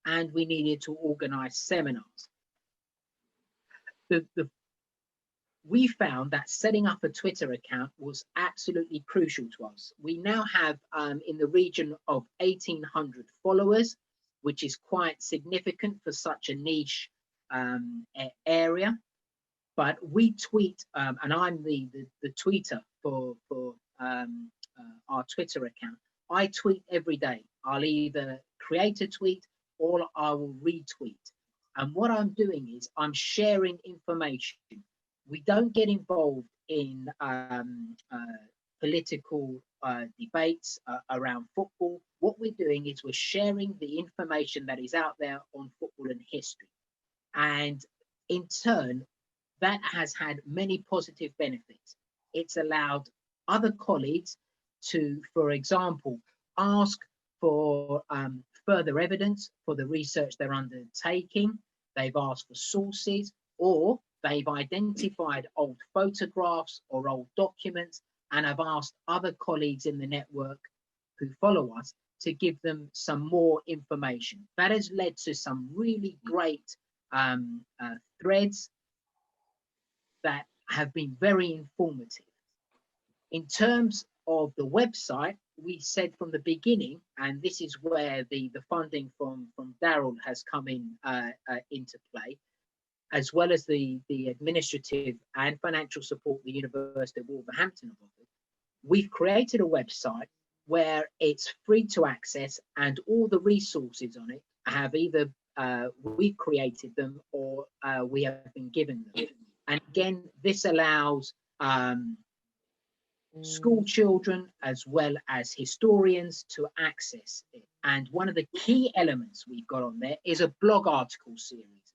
and we needed to organize seminars. We found that setting up a Twitter account was absolutely crucial to us. We now have in the region of 1,800 followers, which is quite significant for such a niche area. But we tweet, and I'm the tweeter for our Twitter account. I tweet every day. I'll either create a tweet or I will retweet. And what I'm doing is I'm sharing information. We don't get involved in political debates around football. What we're doing is we're sharing the information that is out there on football and history. And in turn, that has had many positive benefits. It's allowed other colleagues to, for example, ask for further evidence for the research they're undertaking. They've asked for sources, or they've identified old photographs or old documents and have asked other colleagues in the network who follow us to give them some more information. That has led to some really great threads that have been very informative. In terms of the website, we said from the beginning, and this is where the funding from Daryl has come in into play, as well as the administrative and financial support the University of Wolverhampton have offered. We've created a website where it's free to access, and all the resources on it have either we've created them or we have been given them. And again, this allows school children as well as historians to access it. And one of the key elements we've got on there is a blog article series.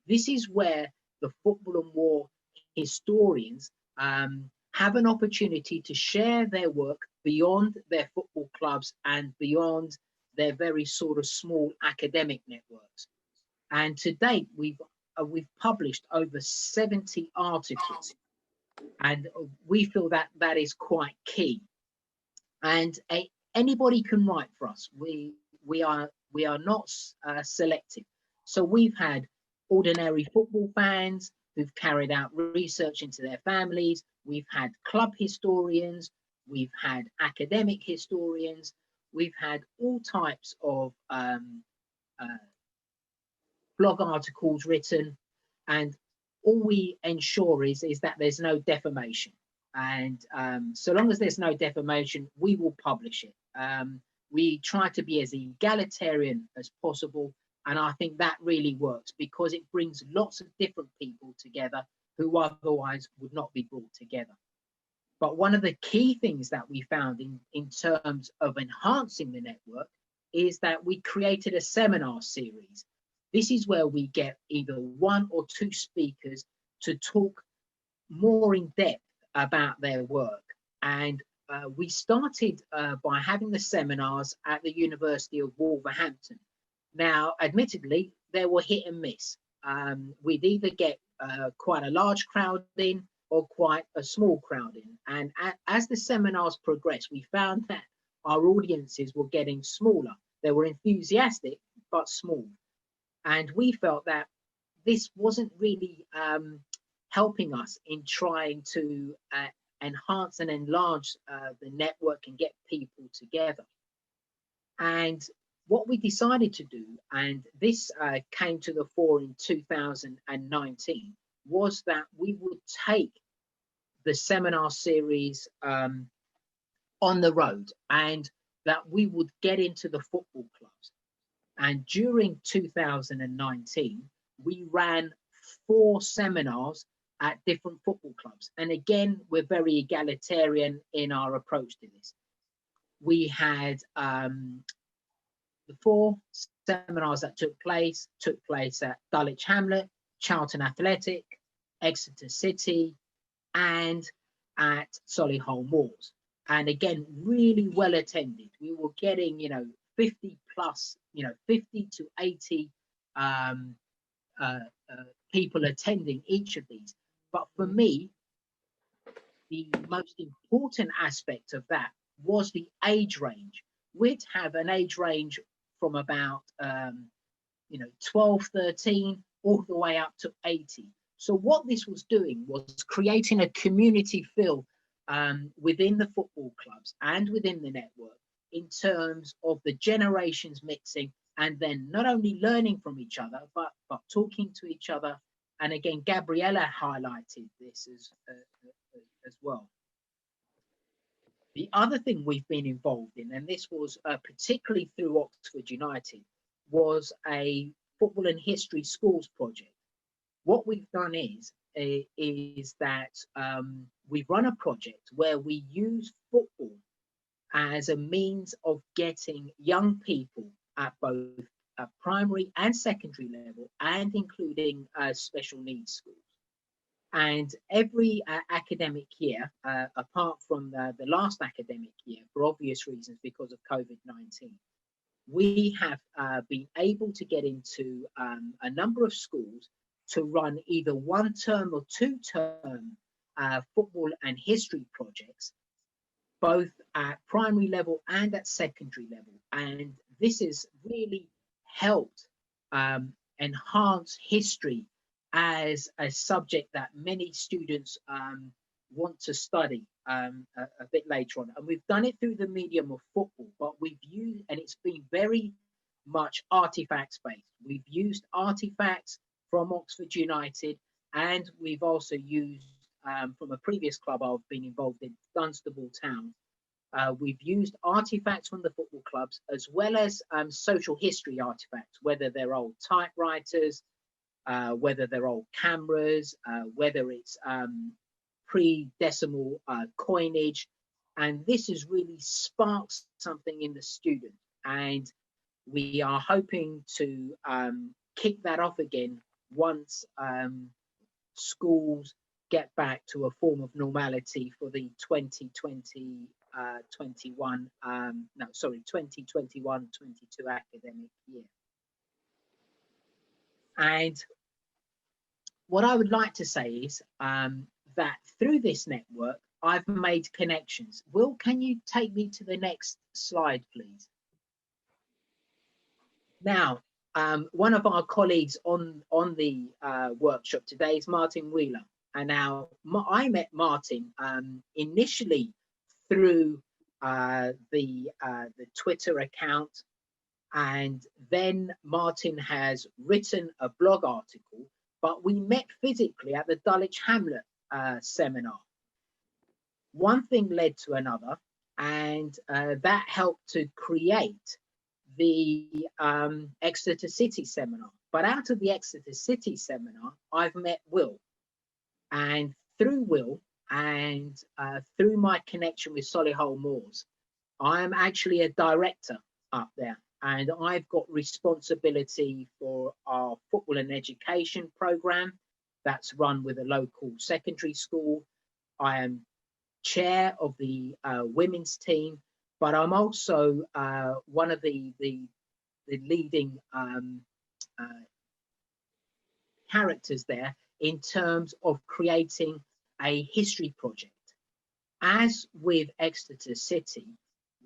This is where the Football and War historians have an opportunity to share their work beyond their football clubs and beyond their very sort of small academic networks. And to date, we've published over 70 articles, and we feel that that is quite key. And anybody can write for us. We are not selective. So we've had ordinary football fans who've carried out research into their families. We've had club historians. We've had academic historians. We've had all types of blog articles written, and all we ensure is that there's no defamation. And so long as there's no defamation, we will publish it. We try to be as egalitarian as possible, and I think that really works because it brings lots of different people together who otherwise would not be brought together. But one of the key things that we found in terms of enhancing the network is that we created a seminar series. This is where we get either one or two speakers to talk more in depth about their work. And we started by having the seminars at the University of Wolverhampton. Now, admittedly, they were hit and miss. We'd either get quite a large crowd in or quite a small crowd in. And as the seminars progressed, we found that our audiences were getting smaller. They were enthusiastic, but small. And we felt that this wasn't really helping us in trying to enhance and enlarge the network and get people together. And what we decided to do, and this came to the fore in 2019, was that we would take the seminar series on the road, and that we would get into the football clubs. And during 2019, we ran 4 seminars at different football clubs. And again, we're very egalitarian in our approach to this. We had the 4 seminars that took place at Dulwich Hamlet, Charlton Athletic, Exeter City, and at Solihull Moors. And again, really well attended. We were getting, 50 plus, 50 to 80 people attending each of these. But for me, the most important aspect of that was the age range. We'd have an age range from about 12, 13, all the way up to 80. So what this was doing was creating a community feel within the football clubs and within the network in terms of the generations mixing and then not only learning from each other, but talking to each other. And again, Gabriella highlighted this as well. The other thing we've been involved in, and this was particularly through Oxford United, was a football and history schools project. What we've done is that we've run a project where we use football as a means of getting young people at both primary and secondary level, and including special needs schools. And every academic year, apart from the last academic year, for obvious reasons because of COVID-19, we have been able to get into a number of schools to run either 1-term or 2-term football and history projects, both at primary level and at secondary level. And this has really helped enhance history as a subject that many students want to study a bit later on. And we've done it through the medium of football, but we've used, and it's been very much artifacts based. We've used artifacts from Oxford United, and we've also used from a previous club I've been involved in, Dunstable Town. We've used artifacts from the football clubs, as well as social history artifacts, whether they're old typewriters, whether they're old cameras, whether it's pre-decimal coinage. And this has really sparked something in the student. And we are hoping to kick that off again once schools get back to a form of normality for the 2021-22 academic year. And what I would like to say is that through this network, I've made connections. Will, can you take me to the next slide, please? Now, one of our colleagues on the workshop today is Martin Wheeler. And now I met Martin initially through the Twitter account, and then Martin has written a blog article, but we met physically at the Dulwich Hamlet seminar. One thing led to another, and that helped to create the Exeter City seminar. But out of the Exeter City seminar, I've met Will. And through Will and through my connection with Solihull Moors, I am actually a director up there, and I've got responsibility for our football and education program that's run with a local secondary school. I am chair of the women's team, but I'm also one of the leading characters there in terms of creating a history project. As with Exeter City,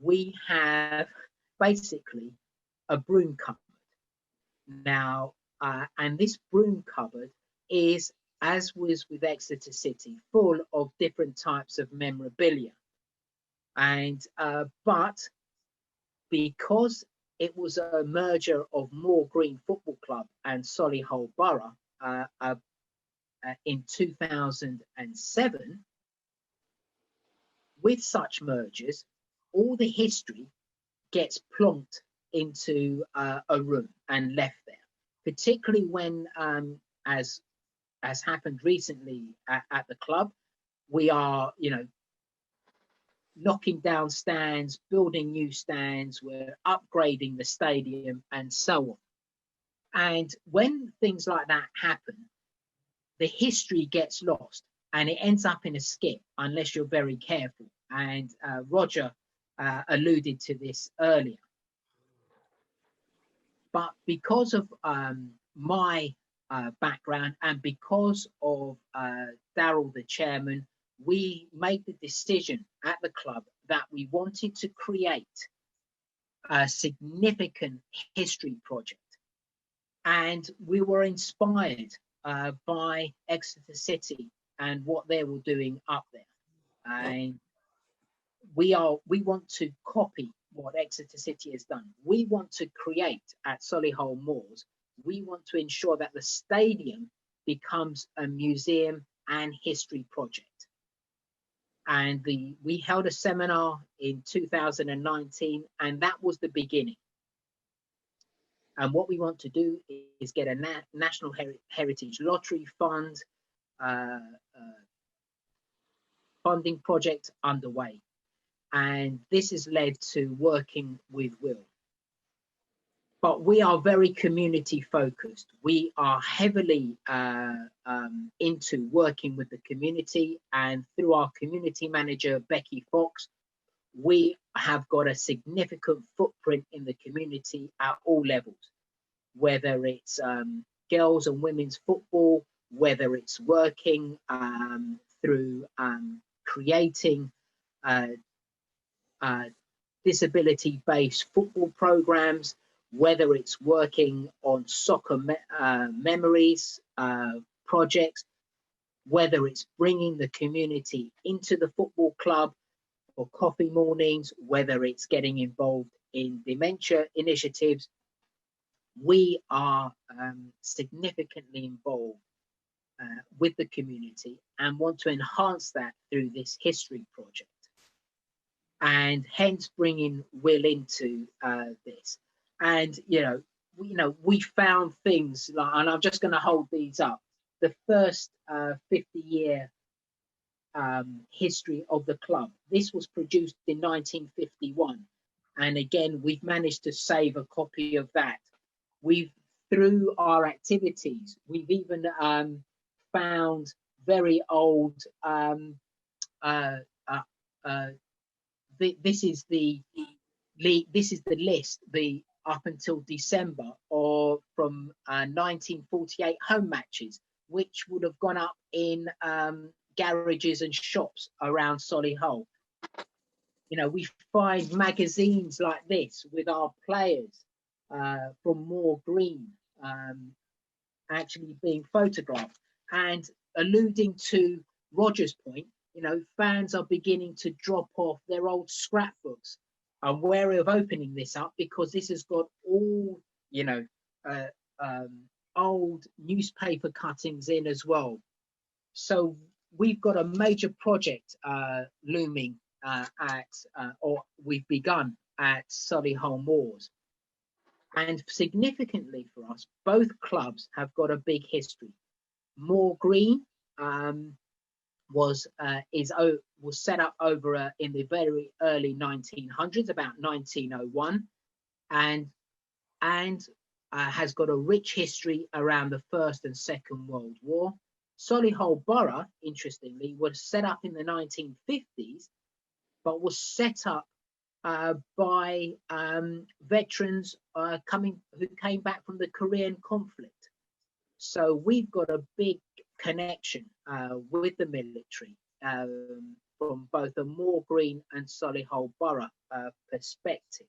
we have basically a broom cupboard. Now, and this broom cupboard is, as was with Exeter City, full of different types of memorabilia. And but because it was a merger of Moor Green Football Club and Solihull Borough in 2007, with such mergers, all the history gets plonked into a room and left there, particularly when, as happened recently at the club, we are, knocking down stands, building new stands, we're upgrading the stadium and so on. And when things like that happen, the history gets lost and it ends up in a skip unless you're very careful. And Roger alluded to this earlier. But because of my background and because of Daryl, the chairman, we made the decision at the club that we wanted to create a significant history project. And we were inspired by Exeter City and what they were doing up there. And we want to copy what Exeter City has done. We want to create at Solihull Moors, we want to ensure that the stadium becomes a museum and history project. And we held a seminar in 2019, and that was the beginning. And what we want to do is get a National Heritage Lottery Fund funding project underway. And this has led to working with Will. But we are very community focused. We are heavily into working with the community, and through our community manager, Becky Fox, we have got a significant footprint in the community at all levels, whether it's girls and women's football, whether it's working through creating disability-based football programs, whether it's working on soccer memories projects, whether it's bringing the community into the football club for coffee mornings, whether it's getting involved in dementia initiatives. We are significantly involved with the community and want to enhance that through this history project, and hence bringing Will into this. And we found things like, and I'm just going to hold these up, the first 50-year history of the club. This was produced in 1951, and again we've managed to save a copy of that. We've, through our activities, we've even found very old this is the list, the up until December, or from 1948 home matches, which would have gone up in garages and shops around Solihull. We find magazines like this with our players from Moor Green actually being photographed. And alluding to Roger's point, fans are beginning to drop off their old scrapbooks. I'm wary of opening this up because this has got all, old newspaper cuttings in as well. So we've got a major project looming or we've begun at Solihull Moors. And significantly for us, both clubs have got a big history. Moor Green was set up over in the very early 1900s, about 1901, and has got a rich history around the First and Second World War. Solihull Borough, interestingly, was set up in the 1950s, but was set up by veterans who came back from the Korean conflict. So we've got a big connection with the military from both a Moor Green and Solihull Borough perspective.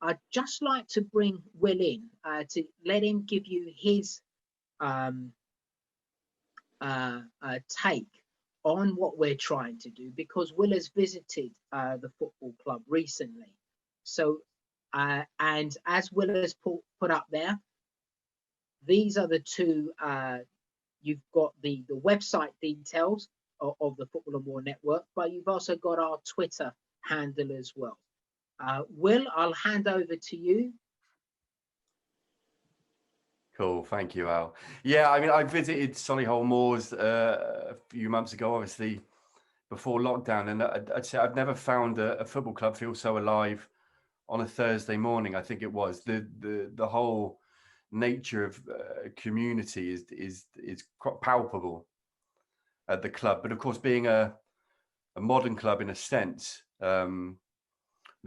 I'd just like to bring Will in to let him give you his take on what we're trying to do, because Will has visited the football club recently. So, and as Will has put up there, these are the two, you've got the website details of the Football and More Network, but you've also got our Twitter handle as well. Will, I'll hand over to you. Cool, thank you, Al. Yeah, I mean, I visited Solihull Moors a few months ago, obviously before lockdown, and I'd say I've never found a football club feel so alive on a Thursday morning. I think it was the whole nature of community is quite palpable at the club. But of course, being a modern club in a sense, the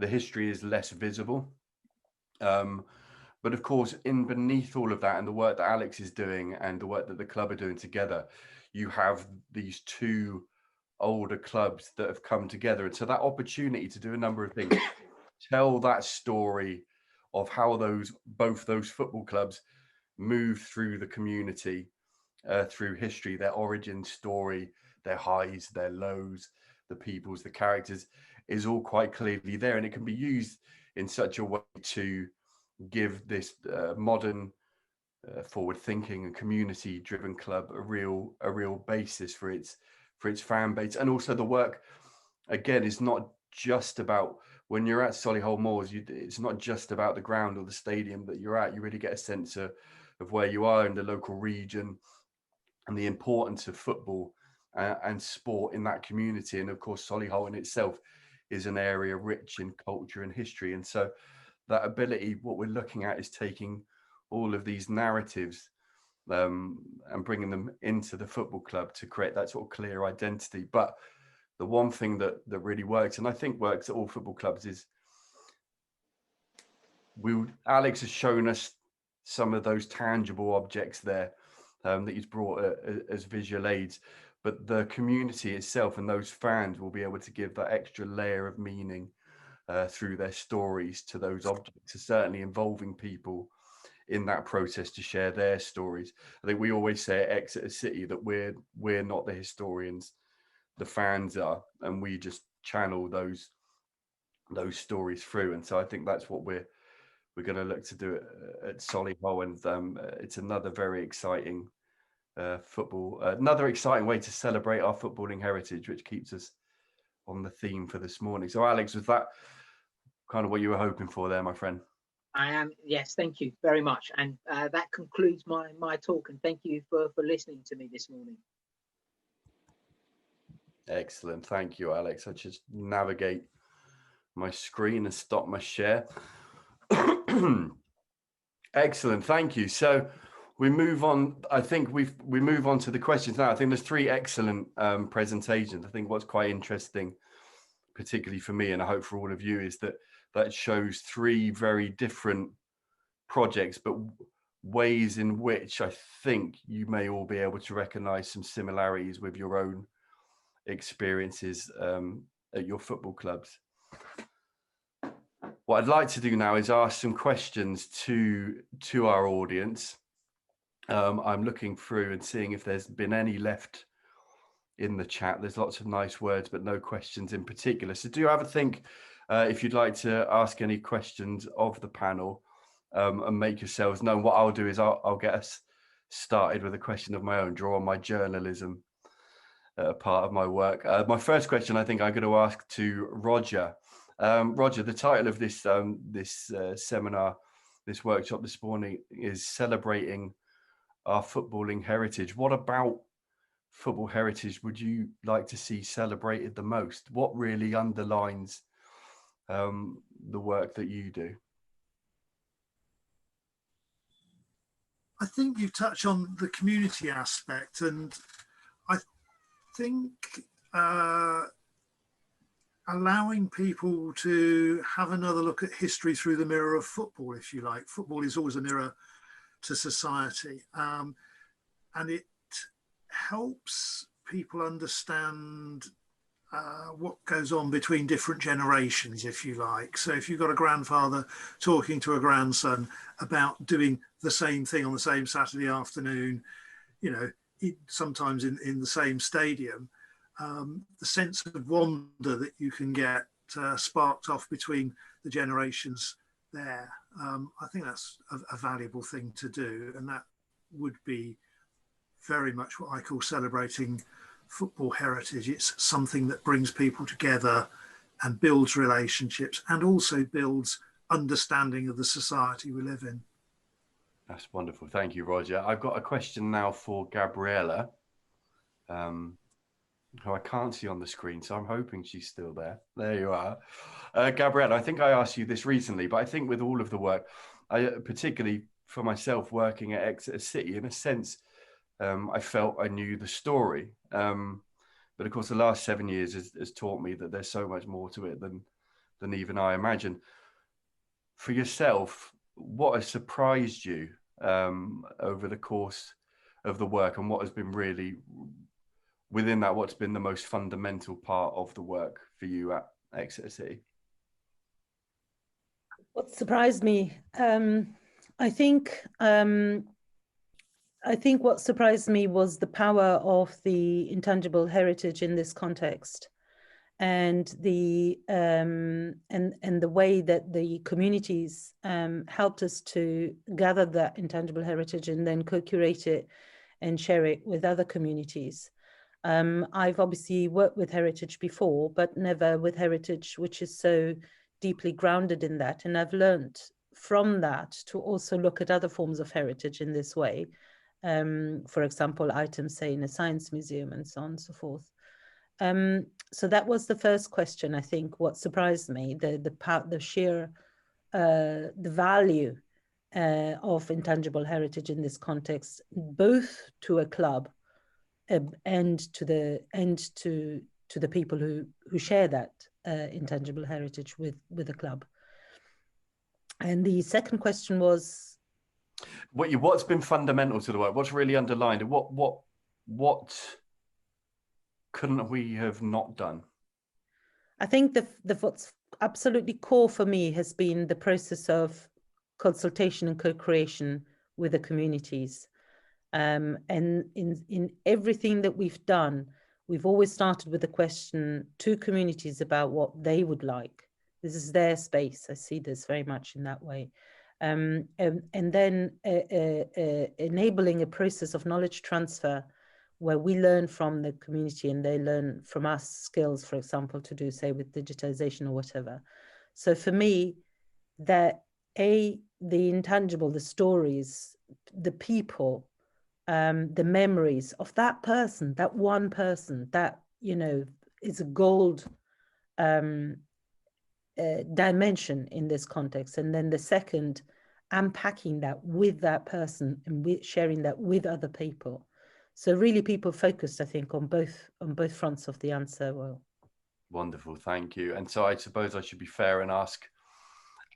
history is less visible. But of course, in beneath all of that, and the work that Alex is doing and the work that the club are doing together, you have these two older clubs that have come together. And so that opportunity to do a number of things, tell that story of how both those football clubs moved through the community, through history, their origin story, their highs, their lows, the peoples, the characters. is all quite clearly there, and it can be used in such a way to give this modern, forward-thinking and community-driven club a real basis for its fan base. And also the work, again, is not just about, when you're at Solihull Moors, it's not just about the ground or the stadium that you're at. You really get a sense of where you are in the local region and the importance of football and sport in that community. And of course, Solihull in itself is an area rich in culture and history. And so that ability, what we're looking at, is taking all of these narratives and bringing them into the football club to create that sort of clear identity. But the one thing that really works, and I think works at all football clubs, is Alex has shown us some of those tangible objects there that he's brought as visual aids, but the community itself and those fans will be able to give that extra layer of meaning through their stories to those objects, certainly involving people in that process to share their stories. I think we always say at Exeter City that we're not the historians, the fans are, and we just channel those stories through. And so I think that's what we're going to look to do at Solihull, and it's another very exciting another exciting way to celebrate our footballing heritage, which keeps us on the theme for this morning. So Alex, was that kind of what you were hoping for there, my friend? I am, yes, thank you very much. And that concludes my talk, and thank you for listening to me this morning. Excellent, thank you, Alex. I just navigate my screen and stop my share. Excellent, thank you. So we move on. I think we move on to the questions now. I think there's three excellent presentations. I think what's quite interesting, particularly for me, and I hope for all of you, is that shows three very different projects, but ways in which I think you may all be able to recognize some similarities with your own experiences at your football clubs. What I'd like to do now is ask some questions to our audience. I'm looking through and seeing if there's been any left in the chat. There's lots of nice words, but no questions in particular. So do have a think if you'd like to ask any questions of the panel and make yourselves known. What I'll do is I'll get us started with a question of my own, draw on my journalism part of my work. My first question, I think I'm going to ask to Roger. Roger, the title of this seminar, this workshop this morning, is Celebrating Our Footballing Heritage. What about football heritage would you like to see celebrated the most? What really underlines the work that you do? I think you touch on the community aspect, and I think allowing people to have another look at history through the mirror of football, if you like. Football is always a mirror to society, and it helps people understand what goes on between different generations, if you like. So if you've got a grandfather talking to a grandson about doing the same thing on the same Saturday afternoon, you know, sometimes in the same stadium, the sense of wonder that you can get sparked off between the generations there, I think that's a valuable thing to do, and that would be very much what I call celebrating football heritage. It's something that brings people together and builds relationships and also builds understanding of the society we live in. That's wonderful. Thank you, Roger. I've got a question now for Gabriella, who I can't see on the screen, so I'm hoping she's still there. There you are. Gabriella, I think I asked you this recently, but I think with all of the work, particularly for myself working at Exeter City, in a sense, I felt I knew the story. But of course, the last 7 years has taught me that there's so much more to it than even I imagined. For yourself, what has surprised you over the course of the work, and what has been really within that, what's been the most fundamental part of the work for you at Exeter City? What surprised me, I think what surprised me was the power of the intangible heritage in this context. and the way that the communities helped us to gather that intangible heritage and then co-curate it and share it with other communities. I've obviously worked with heritage before, but never with heritage which is so deeply grounded in that. And I've learned from that to also look at other forms of heritage in this way. For example, items, say, in a science museum and so on and so forth. So that was the first question, I think, what surprised me, the sheer, the value of intangible heritage in this context, both to a club and to the people who share that intangible heritage with the club. And the second question was, what's been fundamental to the work? What's really underlined? What couldn't we have not done? I think what's absolutely core for me has been the process of consultation and co-creation with the communities. And in everything that we've done, we've always started with a question to communities about what they would like. This is their space. I see this very much in that way. And then enabling a process of knowledge transfer where we learn from the community and they learn from us skills, for example, to do, say, with digitization or whatever. So for me, that the intangible, the stories, the people, the memories of that person, that one person, that, you know, is a gold dimension in this context. And then the second, unpacking that with that person and sharing that with other people. So really people focused, I think, on both fronts of the answer. Well, wonderful, thank you. And so I suppose I should be fair and ask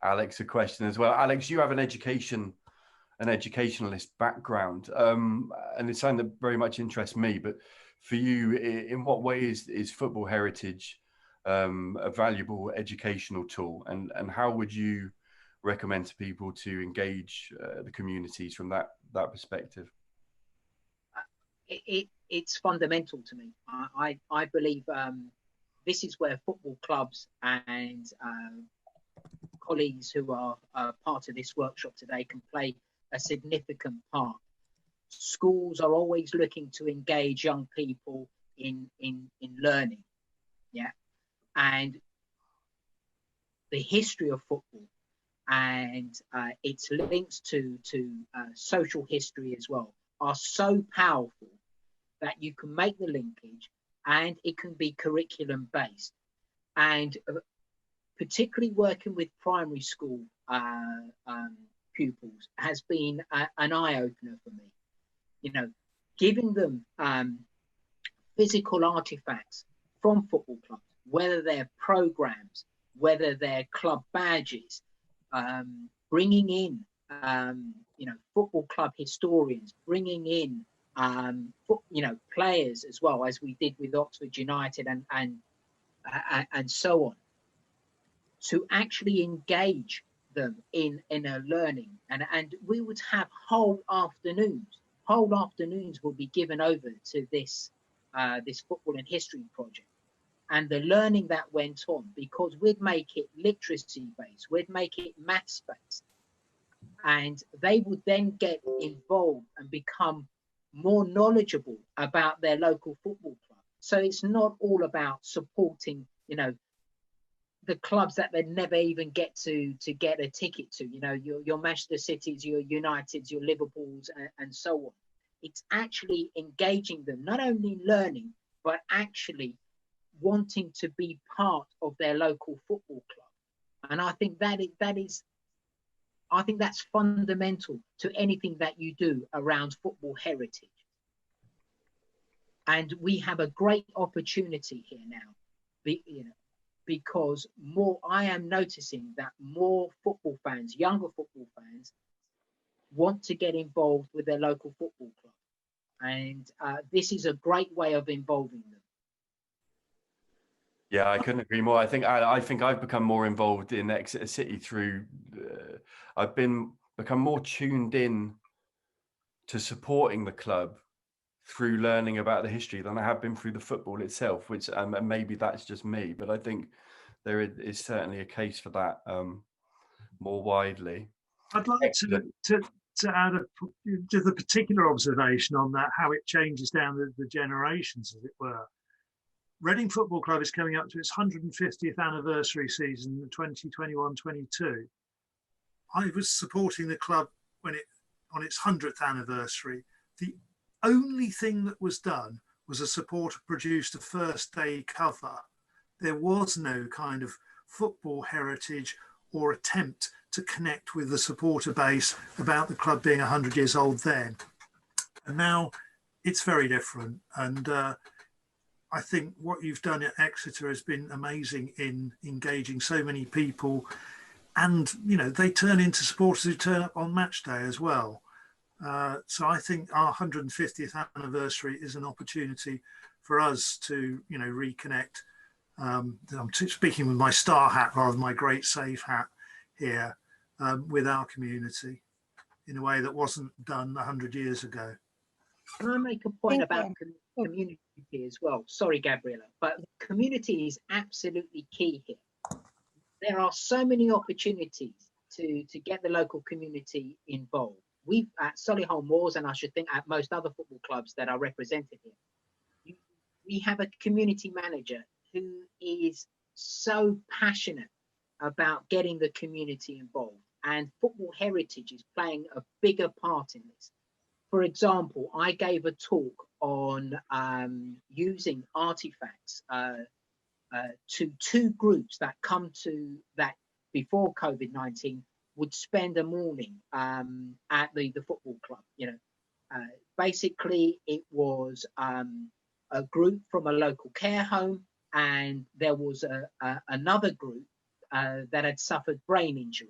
Alex a question as well. Alex, you have an educationalist background, and it's something that very much interests me. But for you, in what way is football heritage a valuable educational tool, and how would you recommend to people to engage the communities from that perspective? It's fundamental to me. I believe this is where football clubs and colleagues who are part of this workshop today can play a significant part. Schools are always looking to engage young people in learning, yeah, and the history of football and its links to social history as well are so powerful that you can make the linkage, and it can be curriculum based. And particularly working with primary school pupils has been an eye-opener for me. You know, giving them physical artifacts from football clubs, whether they're programs, whether they're club badges, bringing in you know, football club historians, bringing in you know, players as well, as we did with Oxford United and so on, to actually engage them in a learning. And we would have whole afternoons will be given over to this this football and history project, and the learning that went on, because we'd make it literacy based, we'd make it maths based, and they would then get involved and become more knowledgeable about their local football club. So it's not all about supporting, you know, the clubs that they never even get to get a ticket to, you know, your Manchester Cities, your Uniteds, your Liverpools, and so on. It's actually engaging them, not only learning, but actually wanting to be part of their local football club. And I think that's fundamental to anything that you do around football heritage. And we have a great opportunity here now, you know, because I am noticing that more football fans, younger football fans, want to get involved with their local football club. And this is a great way of involving them. Yeah, I couldn't agree more. I think I've become more involved in Exeter City through. I've become more tuned in to supporting the club through learning about the history than I have been through the football itself, which and maybe that's just me, but I think there is certainly a case for that more widely. I'd like to add just a particular observation on that, how it changes down the generations, as it were. Reading Football Club is coming up to its 150th anniversary season, 2021-22. I was supporting the club when on its 100th anniversary. The only thing that was done was a supporter produced a first day cover. There was no kind of football heritage or attempt to connect with the supporter base about the club being 100 years old then. And now it's very different. And I think what you've done at Exeter has been amazing in engaging so many people. And, you know, they turn into supporters who turn up on match day as well. So I think our 150th anniversary is an opportunity for us to, you know, reconnect. I'm speaking with my star hat rather than my great save hat here, with our community in a way that wasn't done 100 years ago. Can I make a point about community as well? Sorry, Gabriella, but community is absolutely key here. There are so many opportunities to get the local community involved. We've at Solihull Moors, and I should think at most other football clubs that are represented here, we have a community manager who is so passionate about getting the community involved, and football heritage is playing a bigger part in this. For example, I gave a talk on using artifacts to two groups that come to that before COVID-19 would spend a morning at the football club. You know, basically it was a group from a local care home, and there was another group that had suffered brain injury.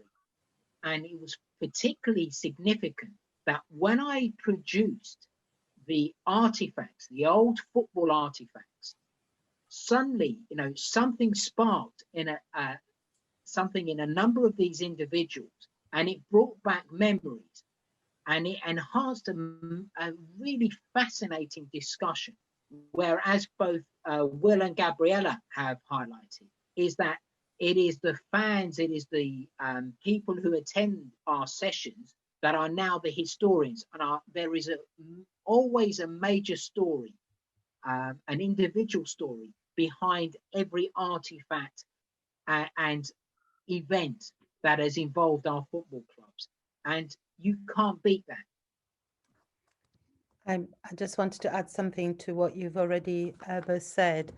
And it was particularly significant that when I produced the artifacts, the old football artifacts, suddenly, you know, something sparked in something in a number of these individuals, and it brought back memories, and it enhanced a really fascinating discussion. Whereas both Will and Gabriella have highlighted, is that it is the fans, it is the people who attend our sessions that are now the historians, and there is always a major story, an individual story behind every artifact and event that has involved our football clubs, and you can't beat that. I just wanted to add something to what you've already both said,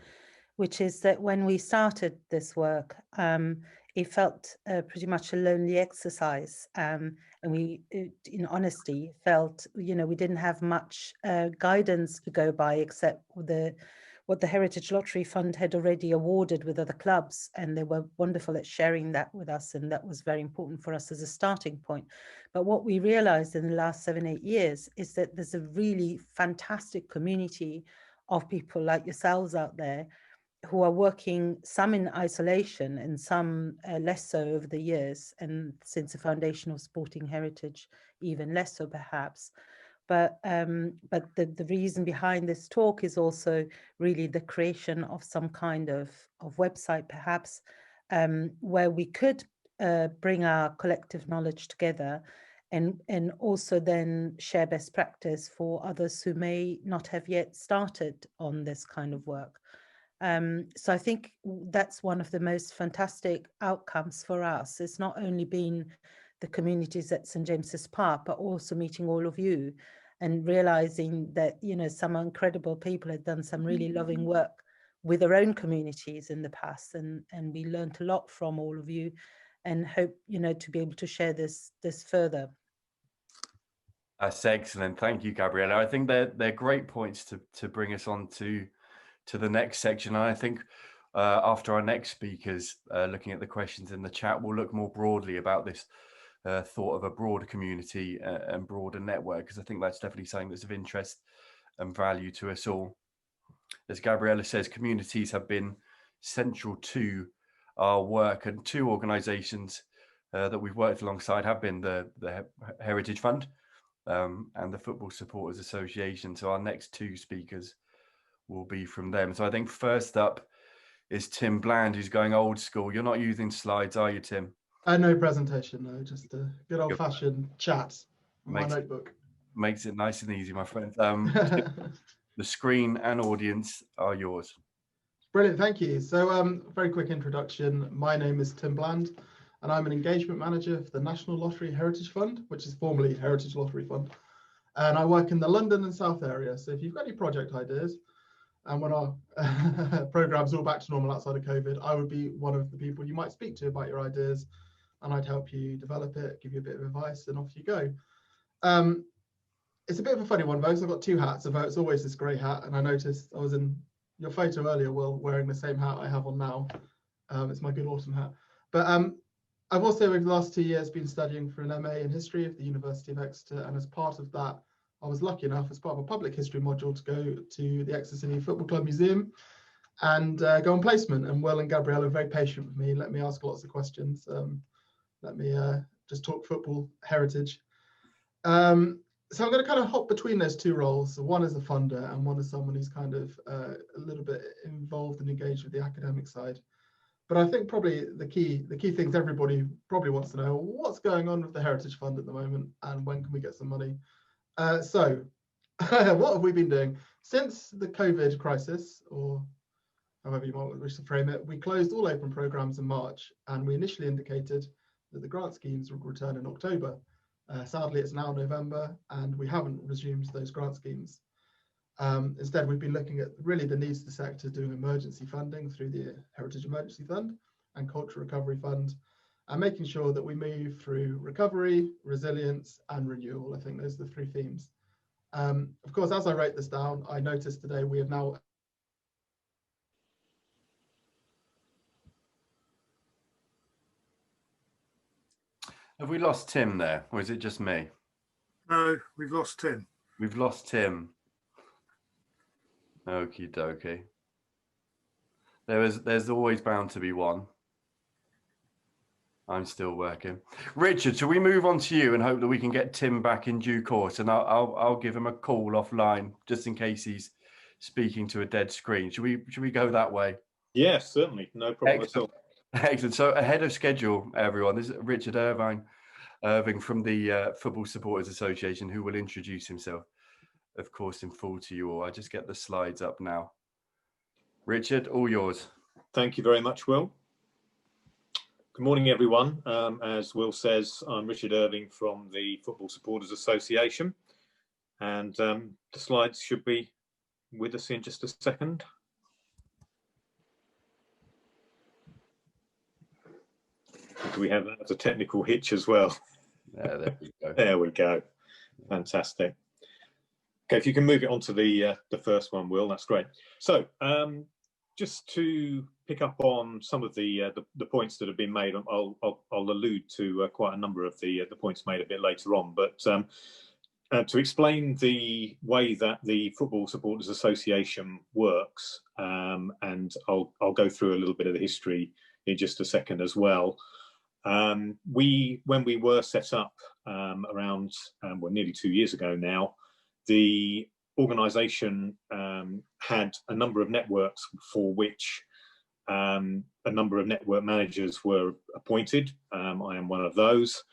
which is that when we started this work, it felt pretty much a lonely exercise. And we, in honesty, felt, you know, we didn't have much guidance to go by except what the Heritage Lottery Fund had already awarded with other clubs. And they were wonderful at sharing that with us. And that was very important for us as a starting point. But what we realized in the last 7-8 years is that there's a really fantastic community of people like yourselves out there who are working, some in isolation and some less so over the years, and since the foundation of sporting heritage, even less so perhaps. But the reason behind this talk is also really the creation of some kind of website, perhaps, where we could bring our collective knowledge together and also then share best practice for others who may not have yet started on this kind of work. So I think that's one of the most fantastic outcomes for us. It's not only been the communities at St. James's Park, but also meeting all of you and realizing that, you know, some incredible people had done some really loving work with their own communities in the past. And we learned a lot from all of you, and hope, you know, to be able to share this further. That's excellent. Thank you, Gabriella. I think they're great points to bring us on to the next section. And I think after our next speakers, looking at the questions in the chat, we'll look more broadly about this thought of a broader community and broader network, because I think that's definitely something that's of interest and value to us all. As Gabriella says, communities have been central to our work, and two organisations that we've worked alongside have been the Heritage Fund and the Football Supporters Association. So our next two speakers will be from them. So I think first up is Tim Bland, who's going old school. You're not using slides, are you, Tim? No presentation, no, just a good old-fashioned chat on my notebook. Makes it nice and easy, my friend. The screen and audience are yours. Brilliant, thank you. So very quick introduction. My name is Tim Bland, and I'm an engagement manager for the National Lottery Heritage Fund, which is formerly Heritage Lottery Fund. And I work in the London and South area. So if you've got any project ideas, and when our program's all back to normal outside of COVID, I would be one of the people you might speak to about your ideas, and I'd help you develop it, give you a bit of advice, and off you go. It's a bit of a funny one, folks. I've got two hats, although it's always this grey hat, and I noticed I was in your photo earlier, Will, wearing the same hat I have on now. It's my good autumn hat. But I've also, over the last 2 years, been studying for an MA in history at the University of Exeter, and as part of that, I was lucky enough, as part of a public history module, to go to the Exeter City Football Club Museum and go on placement. And Will and Gabriella are very patient with me, let me ask lots of questions, let me just talk football heritage. So I'm going to kind of hop between those two roles. So one is a funder and one is someone who's kind of a little bit involved and engaged with the academic side. But I think probably the key things everybody probably wants to know: what's going on with the Heritage Fund at the moment, and when can we get some money? So what have we been doing since the COVID crisis, or however you might wish to frame it? We closed all open programs in March, and we initially indicated that the grant schemes would return in October. Sadly, it's now November, and we haven't resumed those grant schemes. Instead, we've been looking at really the needs of the sector, doing emergency funding through the Heritage Emergency Fund and Cultural Recovery Fund, and making sure that we move through recovery, resilience, and renewal. I think those are the three themes. Of course, as I wrote this down, I noticed today we have now... Have we lost Tim there, or is it just me? No, we've lost Tim. We've lost Tim. Okie dokie. There's always bound to be one. I'm still working. Richard, shall we move on to you and hope that we can get Tim back in due course? And I'll give him a call offline just in case he's speaking to a dead screen. Should we go that way? Yes, certainly. No problem at all. Excellent. So ahead of schedule, everyone, this is Richard Irving from the Football Supporters Association, who will introduce himself, of course, in full to you all. I just get the slides up now. Richard, all yours. Thank you very much, Will. Good morning, everyone. As Will says, I'm Richard Irving from the Football Supporters Association, and the slides should be with us in just a second. Do we have that as a technical hitch as well? Yeah, there we go. There we go. Fantastic. Okay, if you can move it on to the first one, Will, that's great. So just to pick up on some of the points that have been made, I'll allude to quite a number of the points made a bit later on, but to explain the way that the Football Supporters Association works, and I'll go through a little bit of the history in just a second as well. When we were set up around well, nearly 2 years ago now, the organisation had a number of networks for which a number of network managers were appointed. I am one of those.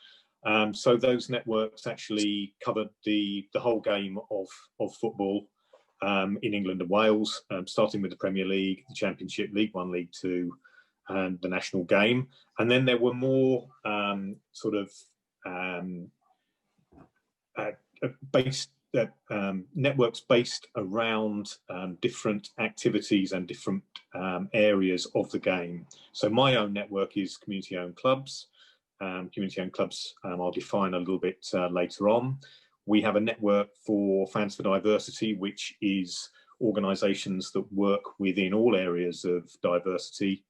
So those networks actually covered the whole game of football in England and Wales, starting with the Premier League, the Championship, League One, League Two, and the national game. And then there were more networks based around different activities and different areas of the game. So my own network is community-owned clubs. Community-owned clubs I'll define a little bit later on. We have a network for Fans for Diversity, which is organisations that work within all areas of diversity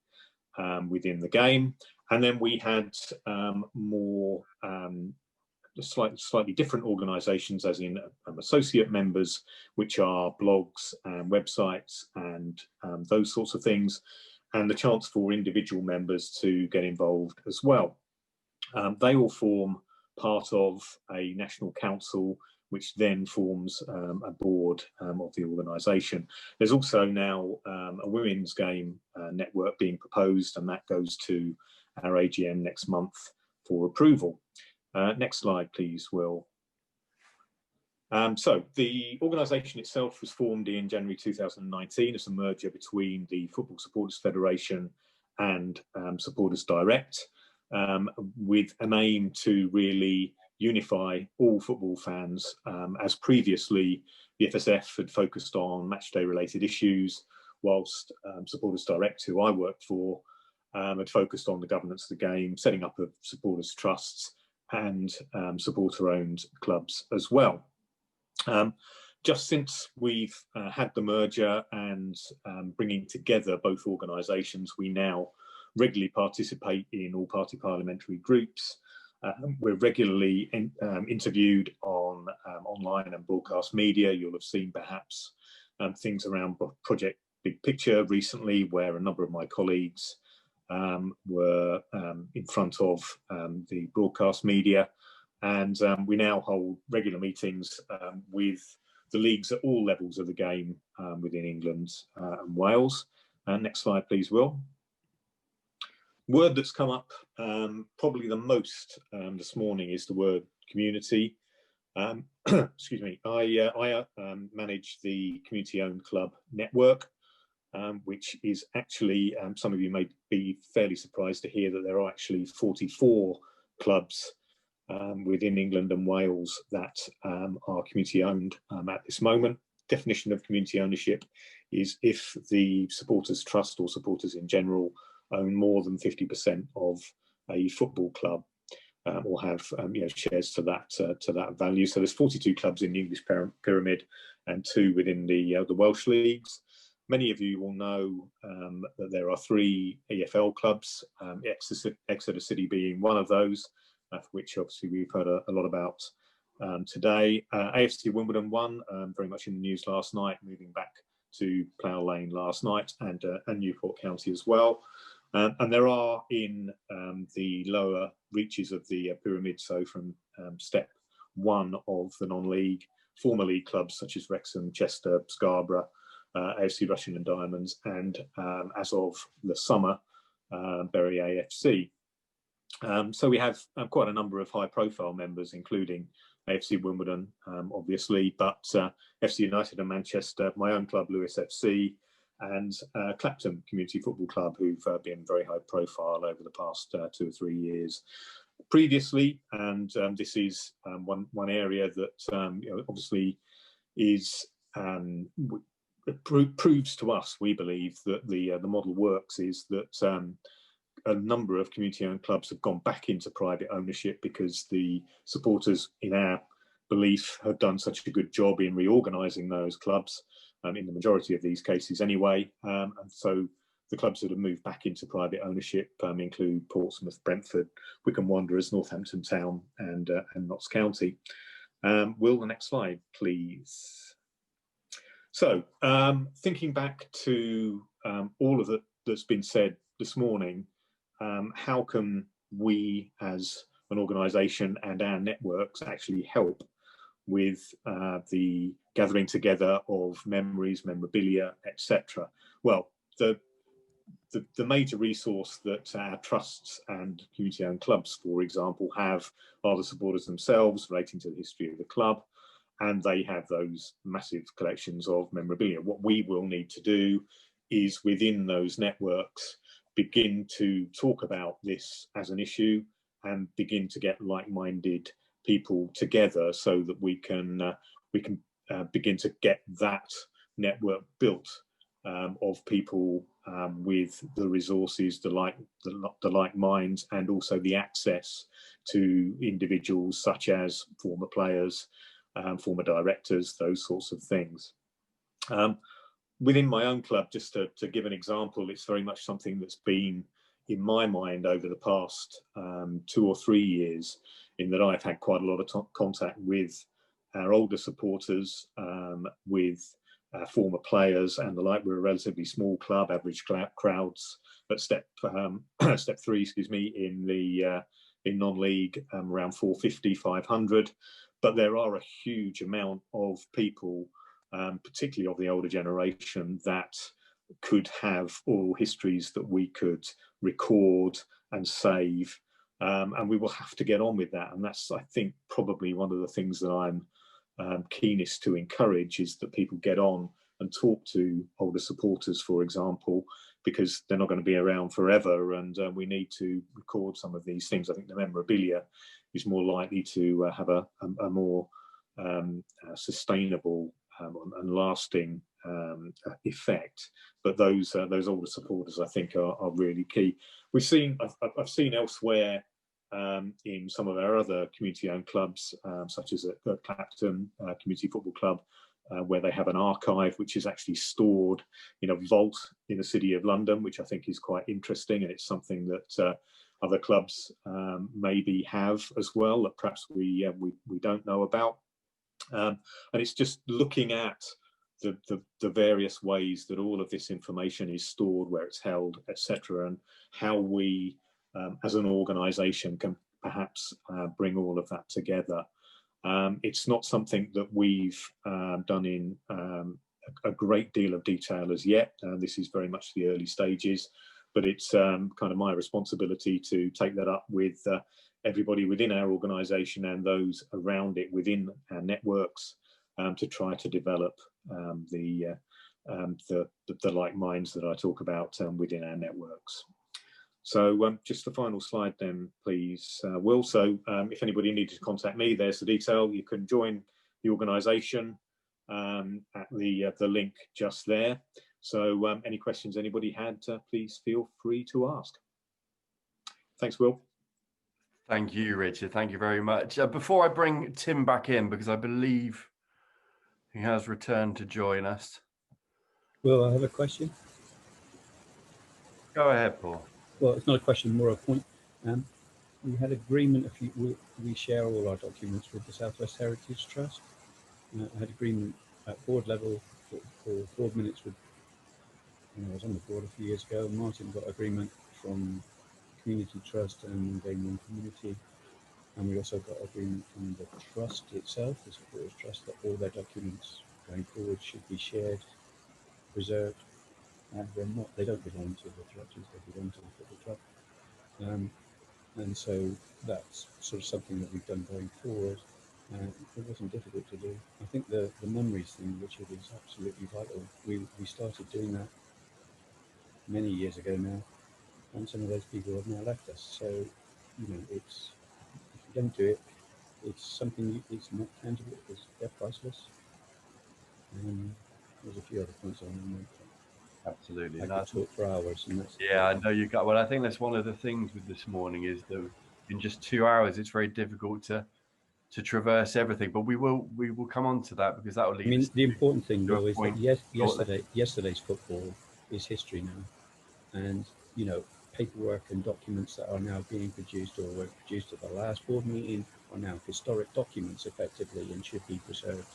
within the game. And then we had more slightly different organisations, as in associate members, which are blogs and websites and those sorts of things, and the chance for individual members to get involved as well. They all form part of a national council which then forms a board of the organisation. There's also now a women's game network being proposed, and that goes to our AGM next month for approval. Next slide, please, Will. So the organisation itself was formed in January 2019 as a merger between the Football Supporters Federation and Supporters Direct, with an aim to really unify all football fans, as previously the FSF had focused on matchday related issues, whilst Supporters Direct, who I worked for, had focused on the governance of the game, setting up of supporters trusts and supporter-owned clubs as well. Just since we've had the merger and bringing together both organisations, we now regularly participate in all-party parliamentary groups. We're regularly interviewed on online and broadcast media. You'll have seen perhaps things around Project Big Picture recently, where a number of my colleagues were in front of the broadcast media. And we now hold regular meetings with the leagues at all levels of the game within England and Wales. Next slide, please, Will. Word that's come up probably the most this morning is the word community. Excuse me. I manage the community-owned club network, which is actually, some of you may be fairly surprised to hear that there are actually 44 clubs within England and Wales that are community owned at this moment. Definition of community ownership is if the supporters trust or supporters in general own more than 50% of a football club, or have shares to that value. So there's 42 clubs in the English pyramid and 2 within the Welsh leagues. Many of you will know that there are 3 EFL clubs, Exeter City being one of those, for which obviously we've heard a lot about today. AFC Wimbledon won, very much in the news last night, moving back to Plough Lane last night, and Newport County as well. And there are in the lower reaches of the pyramid, so from step 1 of the non-league, former league clubs such as Wrexham, Chester, Scarborough, AFC Rushden and Diamonds, and as of the summer, Bury AFC. So we have quite a number of high-profile members, including AFC Wimbledon, obviously, but FC United and Manchester, my own club, Lewis FC, and Clapton Community Football Club, who've been very high-profile over the past 2 or 3 years previously. And this is one area that obviously is proves to us, we believe, that the model works, is that a number of community-owned clubs have gone back into private ownership because the supporters, in our belief, have done such a good job in reorganising those clubs, in the majority of these cases anyway. And so the clubs that have moved back into private ownership include Portsmouth, Brentford, Wycombe Wanderers, Northampton Town and Notts County. Will, the next slide, please. So thinking back to all of that's been said this morning, how can we as an organisation and our networks actually help with the gathering together of memories, memorabilia, etc.? Well, the major resource that our trusts and community-owned clubs, for example, have are the supporters themselves, relating to the history of the club, and they have those massive collections of memorabilia. What we will need to do is, within those networks, begin to talk about this as an issue and begin to get like-minded people together so that we can begin to get that network built of people with the resources, the like minds, and also the access to individuals such as former players, former directors, those sorts of things. Within my own club, just to give an example, it's very much something that's been in my mind over the past 2 or 3 years, in that I've had quite a lot of contact with our older supporters, with former players and the like. We're a relatively small club, average crowds at step 3, excuse me, in the in non-league, around 450, 500. But there are a huge amount of people, particularly of the older generation, that could have oral histories that we could record and save, and we will have to get on with that. And that's, I think, probably one of the things that I'm keenest to encourage, is that people get on and talk to older supporters, for example, because they're not going to be around forever, and we need to record some of these things. I think the memorabilia is more likely to have a more sustainable and lasting effect. But those older supporters, I think, are really key. I've seen elsewhere in some of our other community-owned clubs, such as at Clapton Community Football Club, where they have an archive which is actually stored in a vault in the City of London, which I think is quite interesting, and it's something that other clubs maybe have as well, that perhaps we don't know about. And it's just looking at the various ways that all of this information is stored, where it's held, etc., and how we as an organisation can perhaps bring all of that together. It's not something that we've done in a great deal of detail as yet. This is very much the early stages, but it's kind of my responsibility to take that up with everybody within our organisation and those around it within our networks, to try to develop the like minds that I talk about within our networks. So just the final slide then, please, Will. So if anybody needed to contact me, there's the detail. You can join the organisation at the link just there. So any questions anybody had, please feel free to ask. Thanks, Will. Thank you, Richard. Thank you very much. Before I bring Tim back in, because I believe he has returned to join us. Will, I have a question. Go ahead, Paul. Well, it's not a question, more a point. We had agreement, we share all our documents with the South West Heritage Trust. I had agreement at board level for board minutes with, I was on the board a few years ago. Martin got agreement from Community Trust and Gaming Community. And we also got agreement from the trust itself, the Supporters Trust, that all their documents going forward should be shared, preserved. And they don't belong to the directors, they belong to the football club. And so that's sort of something that we've done going forward. It wasn't difficult to do. I think the memories thing, Richard, is absolutely vital. We started doing that many years ago now, and some of those people have now left us. So, you know, it's, if you don't do it, it's something, it's not tangible, they're priceless. There's a few other points I want to make. Absolutely. I could talk for hours. And that's, yeah, I know you got. Well, I think that's one of the things with this morning is that in just 2 hours, it's very difficult to traverse everything. But we will come on to that, because that will lead. I mean, the important thing though is that yesterday's football is history now, and you know, paperwork and documents that are now being produced or were produced at the last board meeting are now historic documents effectively, and should be preserved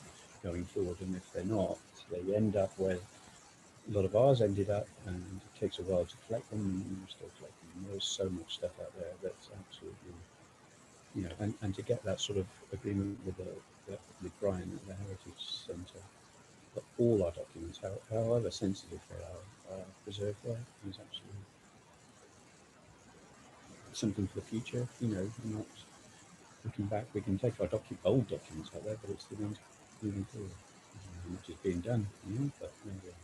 going forward. And if they're not, they end up where a lot of ours ended up, and it takes a while to collect them, and we're still collecting them. There's so much stuff out there that's absolutely, you know, and to get that sort of agreement with Brian at the Heritage Centre, that all our documents, however sensitive they are preserved there, is absolutely something for the future. You know, not looking back, we can take our old documents out there, but it's the ones moving forward. How much is being done, you know, but maybe.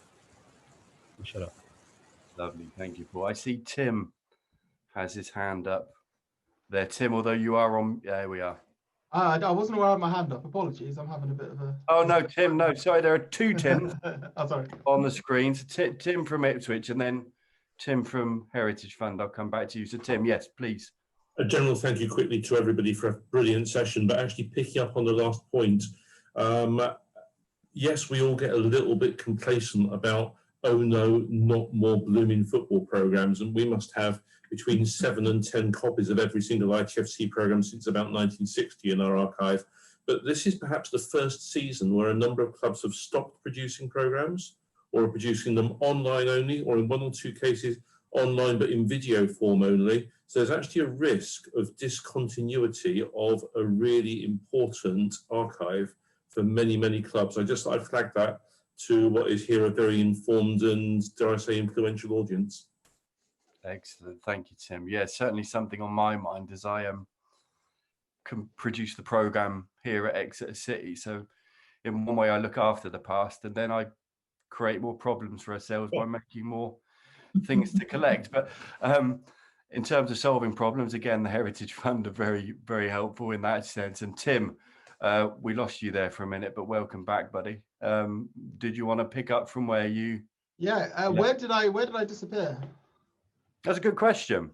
I'll shut up. Lovely, thank you, Paul. I see Tim has his hand up there. Tim, although you are on, there we are. I wasn't aware of my hand up. Apologies, I'm having a bit of a. Oh no, Tim, no, sorry, there are two Tims oh, sorry. on the screen. So Tim from Ipswich, and then Tim from Heritage Fund. I'll come back to you. So Tim, yes, please. A general thank you quickly to everybody for a brilliant session, but actually picking up on the last point, yes, we all get a little bit complacent about, oh no, not more blooming football programmes, and we must have between 7 and 10 copies of every single ITFC programme since about 1960 in our archive. but this is perhaps the first season where a number of clubs have stopped producing programmes or are producing them online only, or in one or two cases online but in video form only. So there's actually a risk of discontinuity of a really important archive for many, many clubs. I'd flag that to what is here a very informed and, dare I say, influential audience. Excellent, thank you, Tim. Yeah, certainly something on my mind as I can produce the programme here at Exeter City. So in one way I look after the past, and then I create more problems for ourselves by making more things to collect. But in terms of solving problems, again, the Heritage Fund are very, very helpful in that sense. And Tim, we lost you there for a minute, but welcome back, buddy. Did you want to pick up from where you? Yeah. Where did I disappear? That's a good question.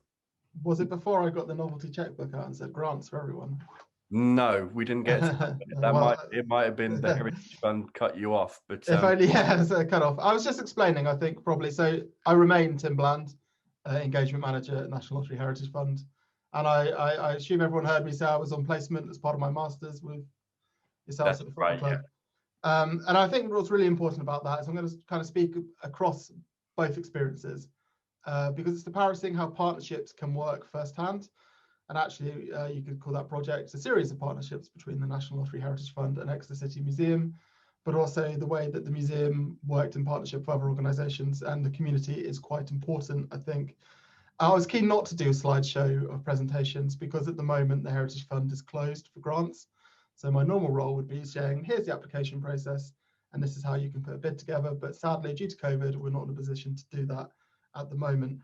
Was it before I got the novelty checkbook out and said grants for everyone? No, we didn't get to that. It might have been the Heritage Fund cut you off, but if only, yeah, so cut off. I was just explaining, I think probably. So I remain Tim Bland, engagement manager at National Lottery Heritage Fund, and I assume everyone heard me say I was on placement as part of my masters with yourselves at the football club. Yeah. And I think what's really important about that is I'm going to kind of speak across both experiences, because it's empowering how partnerships can work firsthand. And actually, you could call that project a series of partnerships between the National Lottery Heritage Fund and Exeter City Museum, but also the way that the museum worked in partnership with other organisations and the community is quite important, I think. I was keen not to do a slideshow of presentations because at the moment the Heritage Fund is closed for grants. So my normal role would be saying, here's the application process, and this is how you can put a bid together. But sadly, due to COVID, we're not in a position to do that at the moment.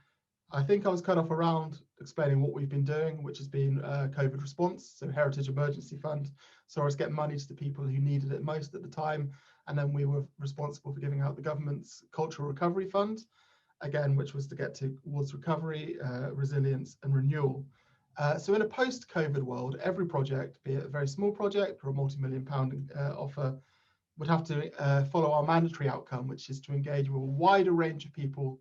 I think I was cut off around explaining what we've been doing, which has been COVID response. So Heritage Emergency Fund saw us get money to the people who needed it most at the time. And then we were responsible for giving out the government's Cultural Recovery Fund, again, which was to get towards recovery, resilience and renewal. So in a post-COVID world, every project, be it a very small project or a multi-million-pound offer, would have to follow our mandatory outcome, which is to engage with a wider range of people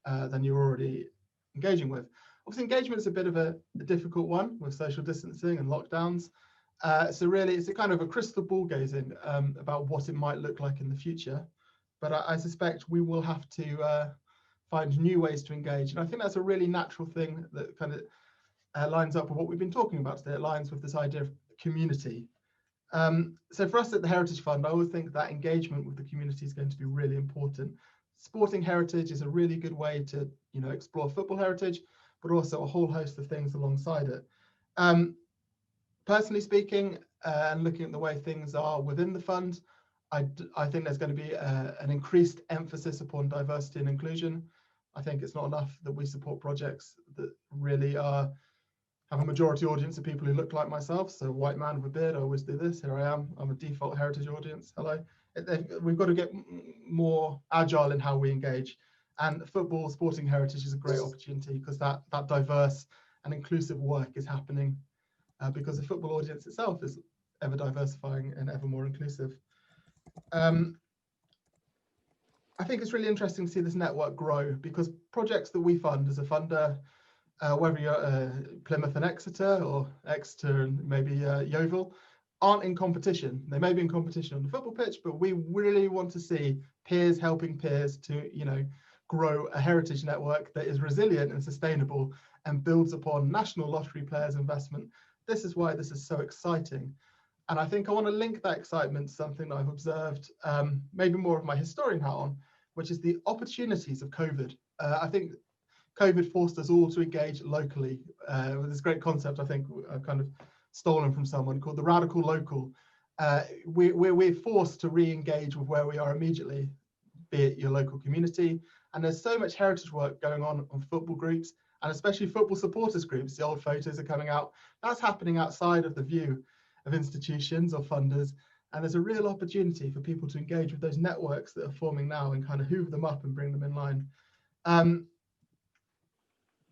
than you're already engaging with. Obviously, engagement is a bit of a difficult one with social distancing and lockdowns. So really, it's a kind of a crystal ball gazing about what it might look like in the future. But I suspect we will have to find new ways to engage. And I think that's a really natural thing that kind of lines up with what we've been talking about today. It lines with this idea of community. So for us at the Heritage Fund, I always think that engagement with the community is going to be really important. Sporting heritage is a really good way to, explore football heritage, but also a whole host of things alongside it. Personally speaking, and looking at the way things are within the fund, I think there's going to be an increased emphasis upon diversity and inclusion. I think it's not enough that we support projects that really have a majority audience of people who look like myself. So white man with a beard, I always do this. Here I am. I'm a default heritage audience. Hello. We've got to get more agile in how we engage. And football, sporting heritage is a great opportunity because that diverse and inclusive work is happening because the football audience itself is ever diversifying and ever more inclusive. I think it's really interesting to see this network grow because projects that we fund as a funder, whether you're Plymouth and Exeter or Exeter and maybe Yeovil, aren't in competition. They may be in competition on the football pitch, but we really want to see peers helping peers to, grow a heritage network that is resilient and sustainable and builds upon national lottery players' investment. This is why this is so exciting. And I think I want to link that excitement to something that I've observed, maybe more of my historian hat on, which is the opportunities of COVID. I think COVID forced us all to engage locally with this great concept, I think I've kind of stolen from someone, called the radical local. We're forced to re-engage with where we are immediately, be it your local community. And there's so much heritage work going on football groups, and especially football supporters groups. The old photos are coming out. That's happening outside of the view of institutions or funders. And there's a real opportunity for people to engage with those networks that are forming now and kind of hoover them up and bring them in line.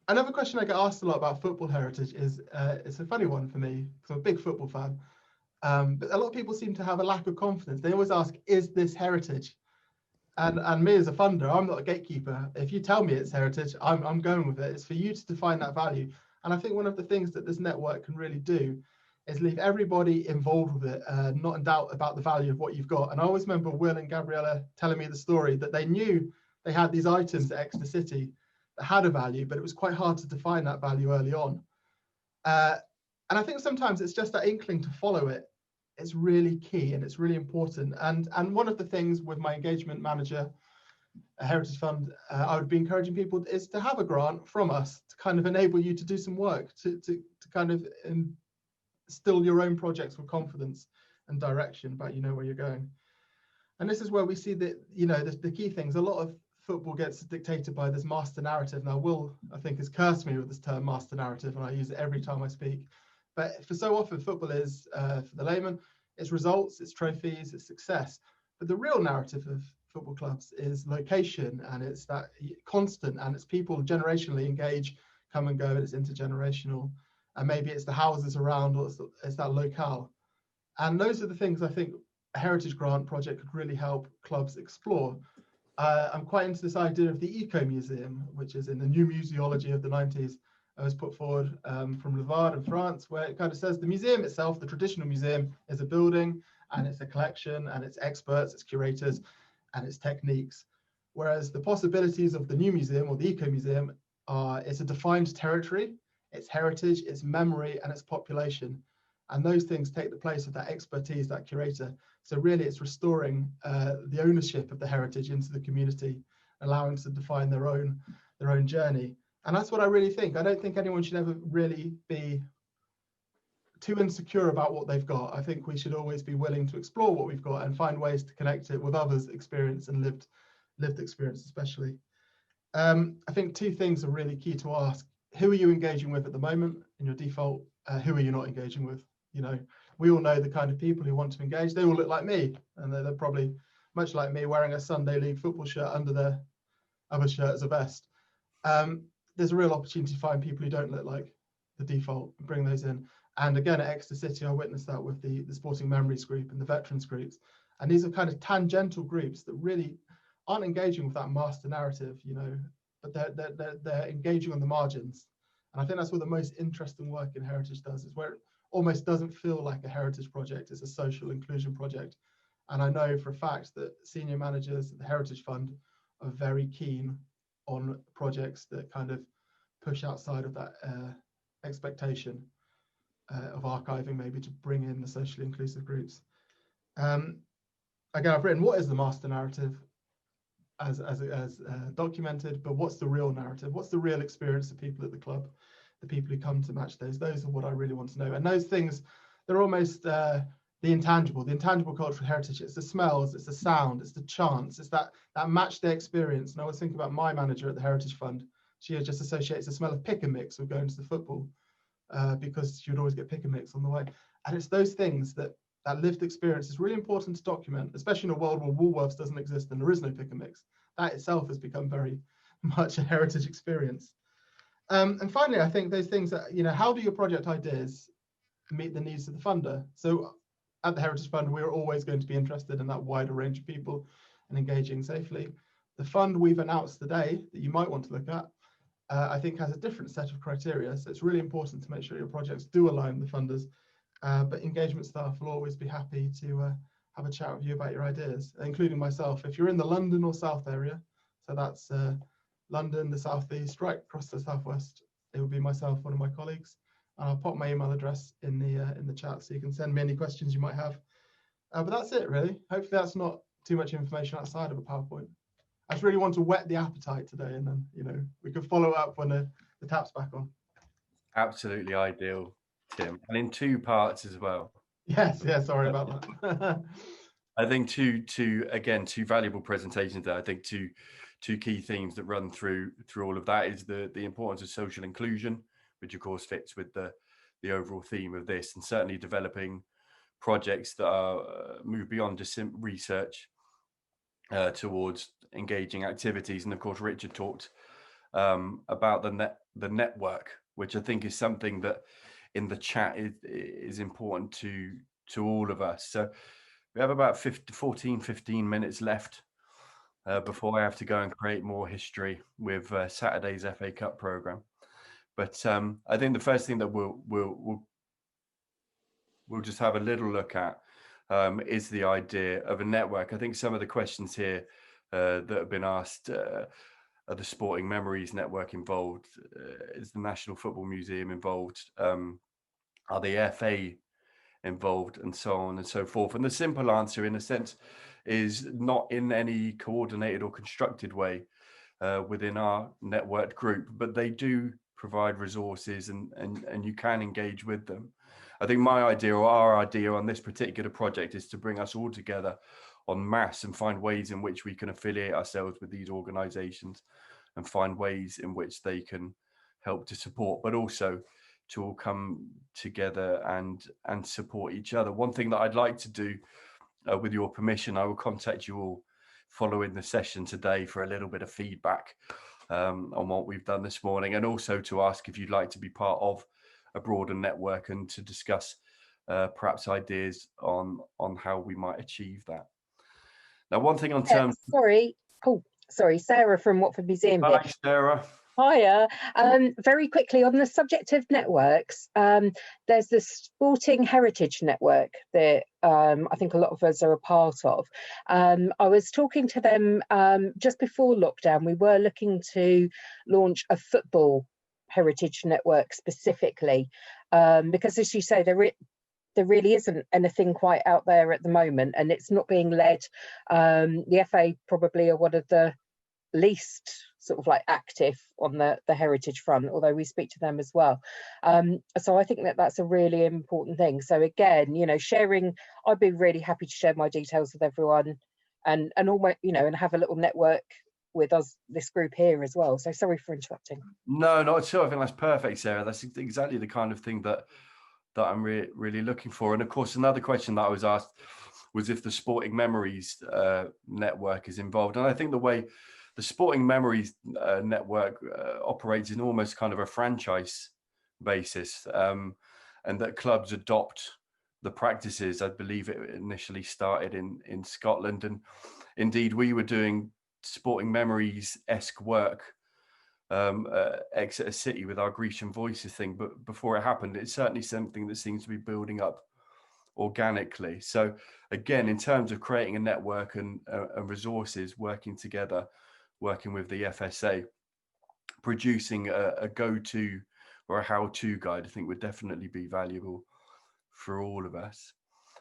Another question I get asked a lot about football heritage is, it's a funny one for me, because I'm a big football fan, but a lot of people seem to have a lack of confidence. They always ask, is this heritage? And me as a funder, I'm not a gatekeeper. If you tell me it's heritage, I'm going with it. It's for you to define that value. And I think one of the things that this network can really do is leave everybody involved with it, not in doubt about the value of what you've got. And I always remember Will and Gabriella telling me the story that they knew they had these items at Exeter City that had a value, but it was quite hard to define that value early on. And I think sometimes it's just that inkling to follow it. It's really key and it's really important. And one of the things with my engagement manager, a Heritage Fund, I would be encouraging people is to have a grant from us to kind of enable you to do some work, to kind of instill your own projects with confidence and direction about, you know, where you're going. And this is where we see that, you know, the key things. A lot of football gets dictated by this master narrative. Now, Will, I think, has cursed me with this term master narrative, and I use it every time I speak. But for so often, football is, for the layman, it's results, it's trophies, it's success. But the real narrative of football clubs is location, and it's that constant, and it's people generationally engage, come and go, and it's intergenerational. And maybe it's the houses around, or it's that locale. And those are the things I think a heritage grant project could really help clubs explore. I'm quite into this idea of the Eco Museum, which is in the new museology of the 90s. It was put forward from Levard in France, where it kind of says the museum itself, the traditional museum, is a building and it's a collection and it's experts, it's curators and it's techniques. Whereas the possibilities of the new museum or the Eco Museum it's a defined territory, it's heritage, it's memory and it's population. And those things take the place of that expertise, that curator. So really it's restoring the ownership of the heritage into the community, allowing them to define their own journey. And that's what I really think. I don't think anyone should ever really be too insecure about what they've got. I think we should always be willing to explore what we've got and find ways to connect it with others' experience and lived experience especially. I think two things are really key to ask. Who are you engaging with at the moment in your default? Who are you not engaging with? You know, we all know the kind of people who want to engage. They all look like me, and they're probably much like me, wearing a Sunday League football shirt under their other shirt as a vest. There's a real opportunity to find people who don't look like the default and bring those in. And again, at Exeter City, I witnessed that with the Sporting Memories group and the Veterans groups. And these are kind of tangential groups that really aren't engaging with that master narrative, you know, but they're engaging on the margins. And I think that's what the most interesting work in heritage does, is where it almost doesn't feel like a heritage project, it's a social inclusion project. And I know for a fact that senior managers at the Heritage Fund are very keen on projects that kind of push outside of that expectation of archiving, maybe to bring in the socially inclusive groups. Again, I've written what is the master narrative as documented, but what's the real narrative? What's the real experience of people at the club, the people who come to match days? Those are what I really want to know. And those things, they're almost the intangible cultural heritage. It's the smells, it's the sound, it's the chants, it's that match day experience. And I was thinking about my manager at the Heritage Fund. She just associates the smell of pick and mix with going to the football because she would always get pick and mix on the way. And it's those things that lived experience is really important to document, especially in a world where Woolworths doesn't exist and there is no pick and mix. That itself has become very much a heritage experience. And finally, I think those things that, you know, how do your project ideas meet the needs of the funder? So at the Heritage Fund, we're always going to be interested in that wider range of people and engaging safely. The fund we've announced today that you might want to look at, I think has a different set of criteria. So it's really important to make sure your projects do align with funders. But engagement staff will always be happy to have a chat with you about your ideas, including myself. If you're in the London or South area, so that's London, the Southeast, right across the Southwest, it would be myself, one of my colleagues. I'll pop my email address in the chat so you can send me any questions you might have. But that's it, really. Hopefully that's not too much information outside of a PowerPoint. I just really want to whet the appetite today, and then, you know, we can follow up when the tap's back on. Absolutely ideal, Tim, and in two parts as well. Yes, yeah, sorry about that. I think two valuable presentations there. I think two key themes that run through all of that is the importance of social inclusion, which of course fits with the overall theme of this, and certainly developing projects that are move beyond just research towards engaging activities. And of course, Richard talked about the network, which I think is something that in the chat is important to all of us. So we have about 15 minutes left before I have to go and create more history with Saturday's FA Cup programme. But I think the first thing that we'll we'll just have a little look at is the idea of a network. I think some of the questions here that have been asked, are the Sporting Memories Network involved? Is the National Football Museum involved? Are the FA involved, and so on and so forth? And the simple answer, in a sense, is not in any coordinated or constructed way within our networked group, but they do provide resources, and you can engage with them. I think my idea, or our idea on this particular project, is to bring us all together en masse and find ways in which we can affiliate ourselves with these organisations and find ways in which they can help to support, but also to all come together and support each other. One thing that I'd like to do, with your permission, I will contact you all following the session today for a little bit of feedback on what we've done this morning, and also to ask if you'd like to be part of a broader network and to discuss perhaps ideas on how we might achieve that. Now, one thing on terms... Sorry, Sarah from Watford Museum here. Hi, Sarah. Hiya. Very quickly, on the subject of networks, there's the Sporting Heritage Network that I think a lot of us are a part of. I was talking to them just before lockdown. We were looking to launch a football heritage network specifically, because, as you say, there really isn't anything quite out there at the moment, and it's not being led. The FA probably are one of the least sort of like active on the heritage front, although we speak to them as well. So I think that that's a really important thing. So again, you know, sharing, I'd be really happy to share my details with everyone, and almost, you know, and have a little network with us, this group here as well. So sorry for interrupting. No, not at all. I think that's perfect, Sarah. That's exactly the kind of thing that I'm really looking for. And of course, another question that I was asked was if the Sporting Memories network is involved. And I think the way the Sporting Memories network operates in almost kind of a franchise basis, and that clubs adopt the practices. I believe it initially started in Scotland, and indeed we were doing Sporting Memories-esque work Exeter City with our Grecian Voices thing, but before it happened, it's certainly something that seems to be building up organically. So again, in terms of creating a network and resources working together, working with the FSA, producing a go-to or a how-to guide, I think would definitely be valuable for all of us.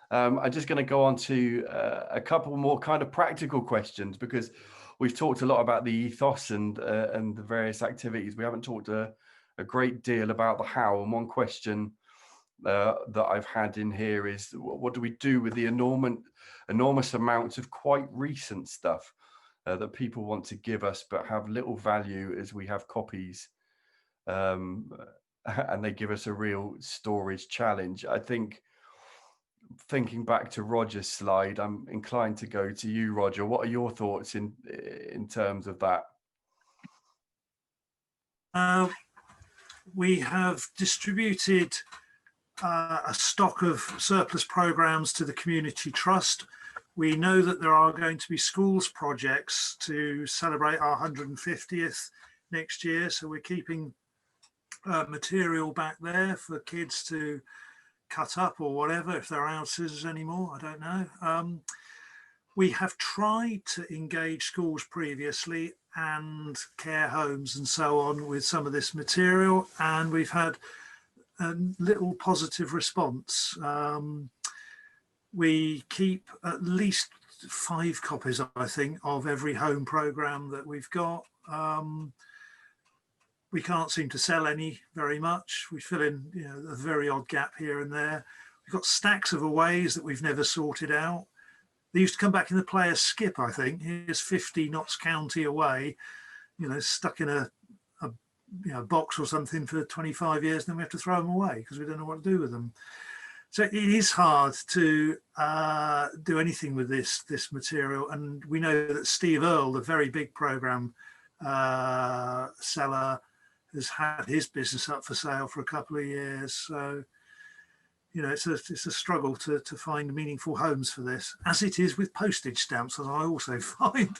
I'm just going to go on to a couple more kind of practical questions, because we've talked a lot about the ethos and the various activities. We haven't talked a great deal about the how. And one question that I've had in here is, what do we do with the enormous amounts of quite recent stuff that people want to give us but have little value as we have copies, and they give us a real storage challenge? I think, thinking back to Roger's slide, I'm inclined to go to you, Roger. What are your thoughts in terms of that? We have distributed a stock of surplus programs to the Community Trust. We know that there are going to be schools projects to celebrate our 150th next year, so we're keeping material back there for kids to cut up or whatever, if there are our scissors anymore, I don't know. We have tried to engage schools previously and care homes and so on with some of this material, and we've had a little positive response. We keep at least 5 copies, I think, of every home programme that we've got. We can't seem to sell any very much. We fill in, you know, a very odd gap here and there. We've got stacks of aways that we've never sorted out. They used to come back in the player's skip, I think. Here's 50 Notts County away, you know, stuck in a box or something for 25 years, and then we have to throw them away because we don't know what to do with them. So it is hard to do anything with this material. And we know that Steve Earle, the very big programme seller, has had his business up for sale for a couple of years. So, you know, it's a struggle to find meaningful homes for this, as it is with postage stamps, as I also find.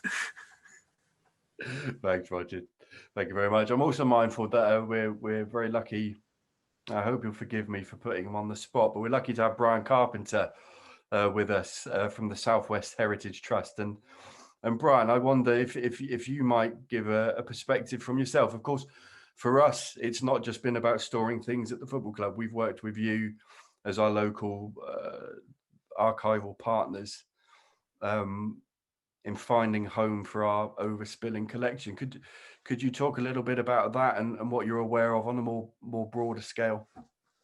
Thanks, Roger. Thank you very much. I'm also mindful that we're very lucky I hope you'll forgive me for putting him on the spot, but we're lucky to have Brian Carpenter with us from the Southwest Heritage Trust. And Brian, I wonder if you might give a perspective from yourself. Of course, for us, it's not just been about storing things at the football club. We've worked with you as our local archival partners in finding home for our overspilling collection. Could you talk a little bit about that and what you're aware of on a more broader scale?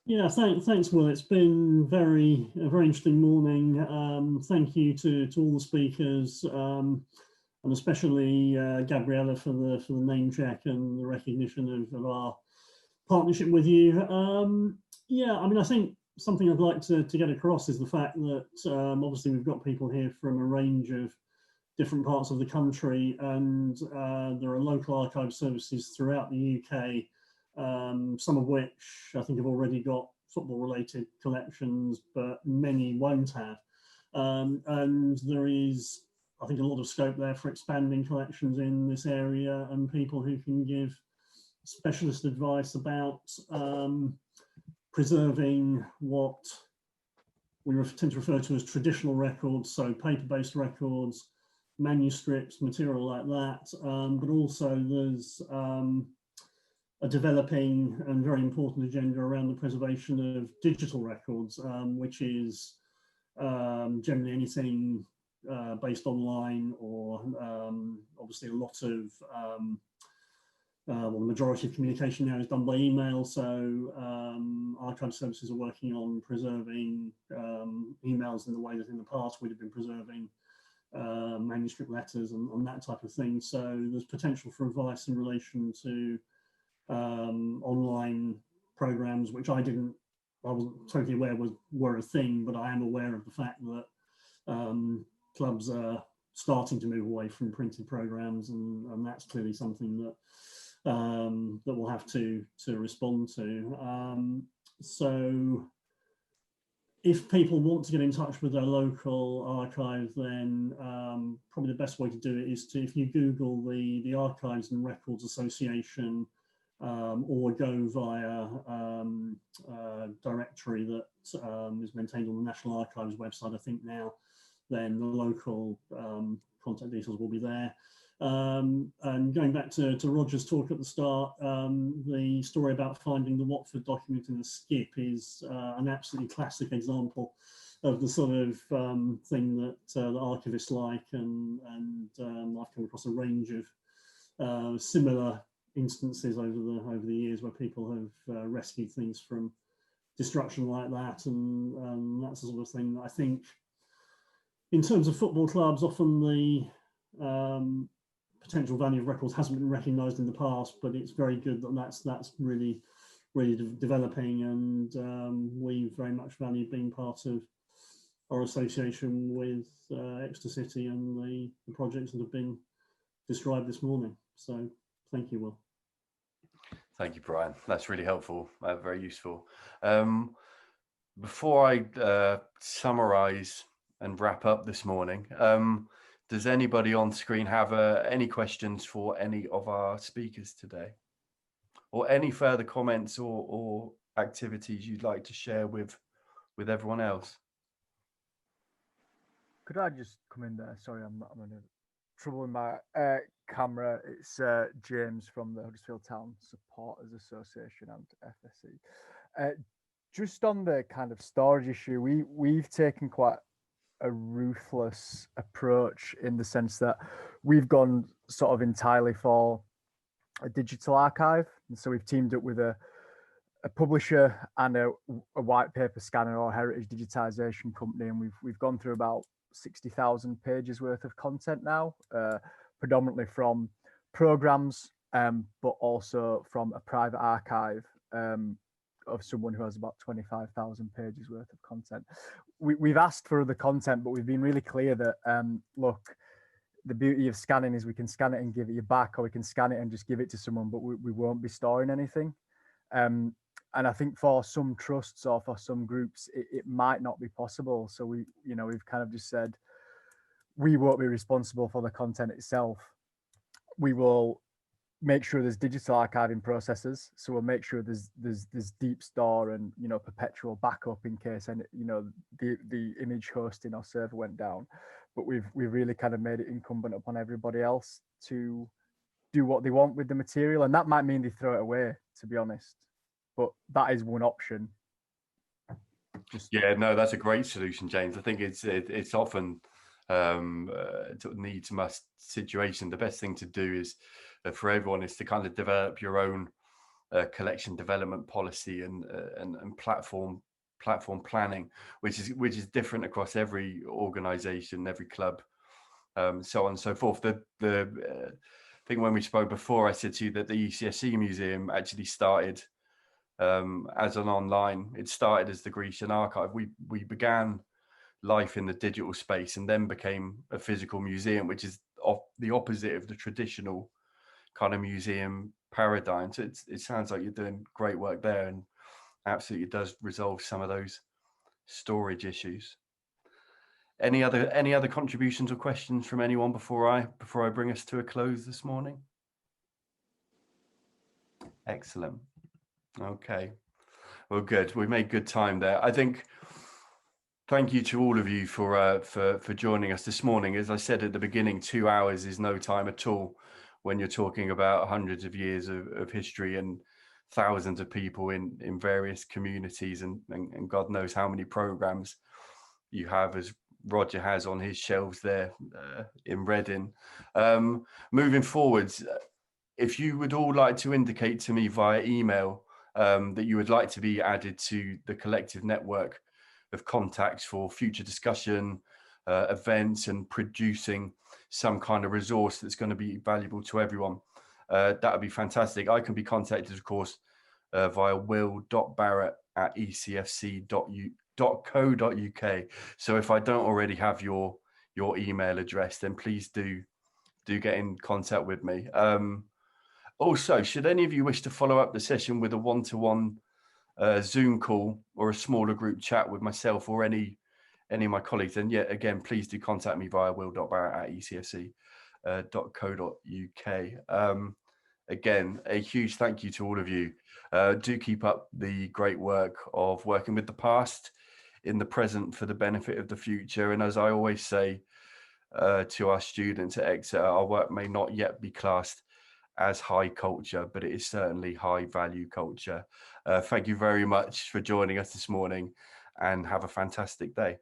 Yeah, thanks, Will. It's been a very interesting morning. Thank you to all the speakers, and especially Gabriella for the name check and the recognition of our partnership with you. Yeah, I mean, I think something I'd like to get across is the fact that obviously we've got people here from a range of different parts of the country, and there are local archive services throughout the UK. Some of which I think have already got football-related collections, but many won't have. And there is, I think, a lot of scope there for expanding collections in this area, and people who can give specialist advice about preserving what we tend to refer to as traditional records, so paper-based records, manuscripts, material like that, but also there's a developing and very important agenda around the preservation of digital records, which is generally anything based online, or obviously a lot of, well, the majority of communication now is done by email. So archive services are working on preserving emails in the way that in the past we'd have been preserving manuscript letters and that type of thing. So there's potential for advice in relation to online programs, which I wasn't totally aware were a thing, but I am aware of the fact that clubs are starting to move away from printed programs, and that's clearly something that that we'll have to respond to. So if people want to get in touch with their local archive, then probably the best way to do it is if you Google the Archives and Records Association, or go via a directory that is maintained on the National Archives website, I think now, then the local contact details will be there. And going back to Roger's talk at the start, the story about finding the Watford document in the skip is an absolutely classic example of the sort of thing that the archivists like, and I've come across a range of similar instances over the years where people have rescued things from destruction like that, and that's the sort of thing that I think, in terms of football clubs, often the potential value of records hasn't been recognised in the past, but it's very good that that's really developing, and we very much value being part of our association with Exeter City and the projects that have been described this morning. So thank you, Will. Thank you, Brian. That's really helpful, very useful. Before I summarise and wrap up this morning, does anybody on screen have any questions for any of our speakers today, or any further comments or activities you'd like to share with everyone else? Could I just come in there? Sorry, I'm in trouble with my camera. It's James from the Huddersfield Town Supporters Association and FSE. Just on the kind of storage issue, we've taken quite a ruthless approach in the sense that we've gone sort of entirely for a digital archive, and so we've teamed up with a publisher and a white paper scanner or heritage digitization company, and we've gone through about 60,000 pages worth of content now, predominantly from programs, but also from a private archive of someone who has about 25,000 pages worth of content. We've asked for the content, but we've been really clear that, look, the beauty of scanning is we can scan it and give it you back, or we can scan it and just give it to someone, but we won't be storing anything. And I think for some trusts or for some groups, it might not be possible. So we've kind of just said, we won't be responsible for the content itself. We will make sure there's digital archiving processes. So we'll make sure there's deep store and, you know, perpetual backup in case, and, you know, the image hosting or server went down. But we've really kind of made it incumbent upon everybody else to do what they want with the material, and that might mean they throw it away, to be honest. But that is one option. Yeah, no, that's a great solution, James. I think it's often needs must situation. The best thing to do is for everyone is to kind of develop your own collection development policy and platform planning, which is different across every organization, every club, so on and so forth. The thing when we spoke before, I said to you that the ECFC museum actually started as an online. It started as the Grecian archive. We began life in the digital space and then became a physical museum, which is the opposite of the traditional kind of museum paradigm. So it sounds like you're doing great work there, and absolutely does resolve some of those storage issues. Any other contributions or questions from anyone before I bring us to a close this morning? Excellent. Okay, well, good. We made good time there. I think. Thank you to all of you for joining us this morning. As I said at the beginning, 2 hours is no time at all when you're talking about hundreds of years of history and thousands of people in various communities and God knows how many programs you have, as Roger has on his shelves there in Reading. Moving forwards, if you would all like to indicate to me via email that you would like to be added to the collective network of contacts for future discussion, events, and producing some kind of resource that's going to be valuable to everyone, that would be fantastic. I can be contacted, of course, via will.barrett@ecfc.co.uk. So if I don't already have your email address, then please do get in contact with me. Also, should any of you wish to follow up the session with a one-to-one Zoom call or a smaller group chat with myself or any of my colleagues, then yet again, please do contact me via will.barrett@ecfc.co.uk. Again, a huge thank you to all of you. Do keep up the great work of working with the past in the present for the benefit of the future. And as I always say to our students at Exeter, our work may not yet be classed as high culture, but it is certainly high value culture. Thank you very much for joining us this morning, and have a fantastic day.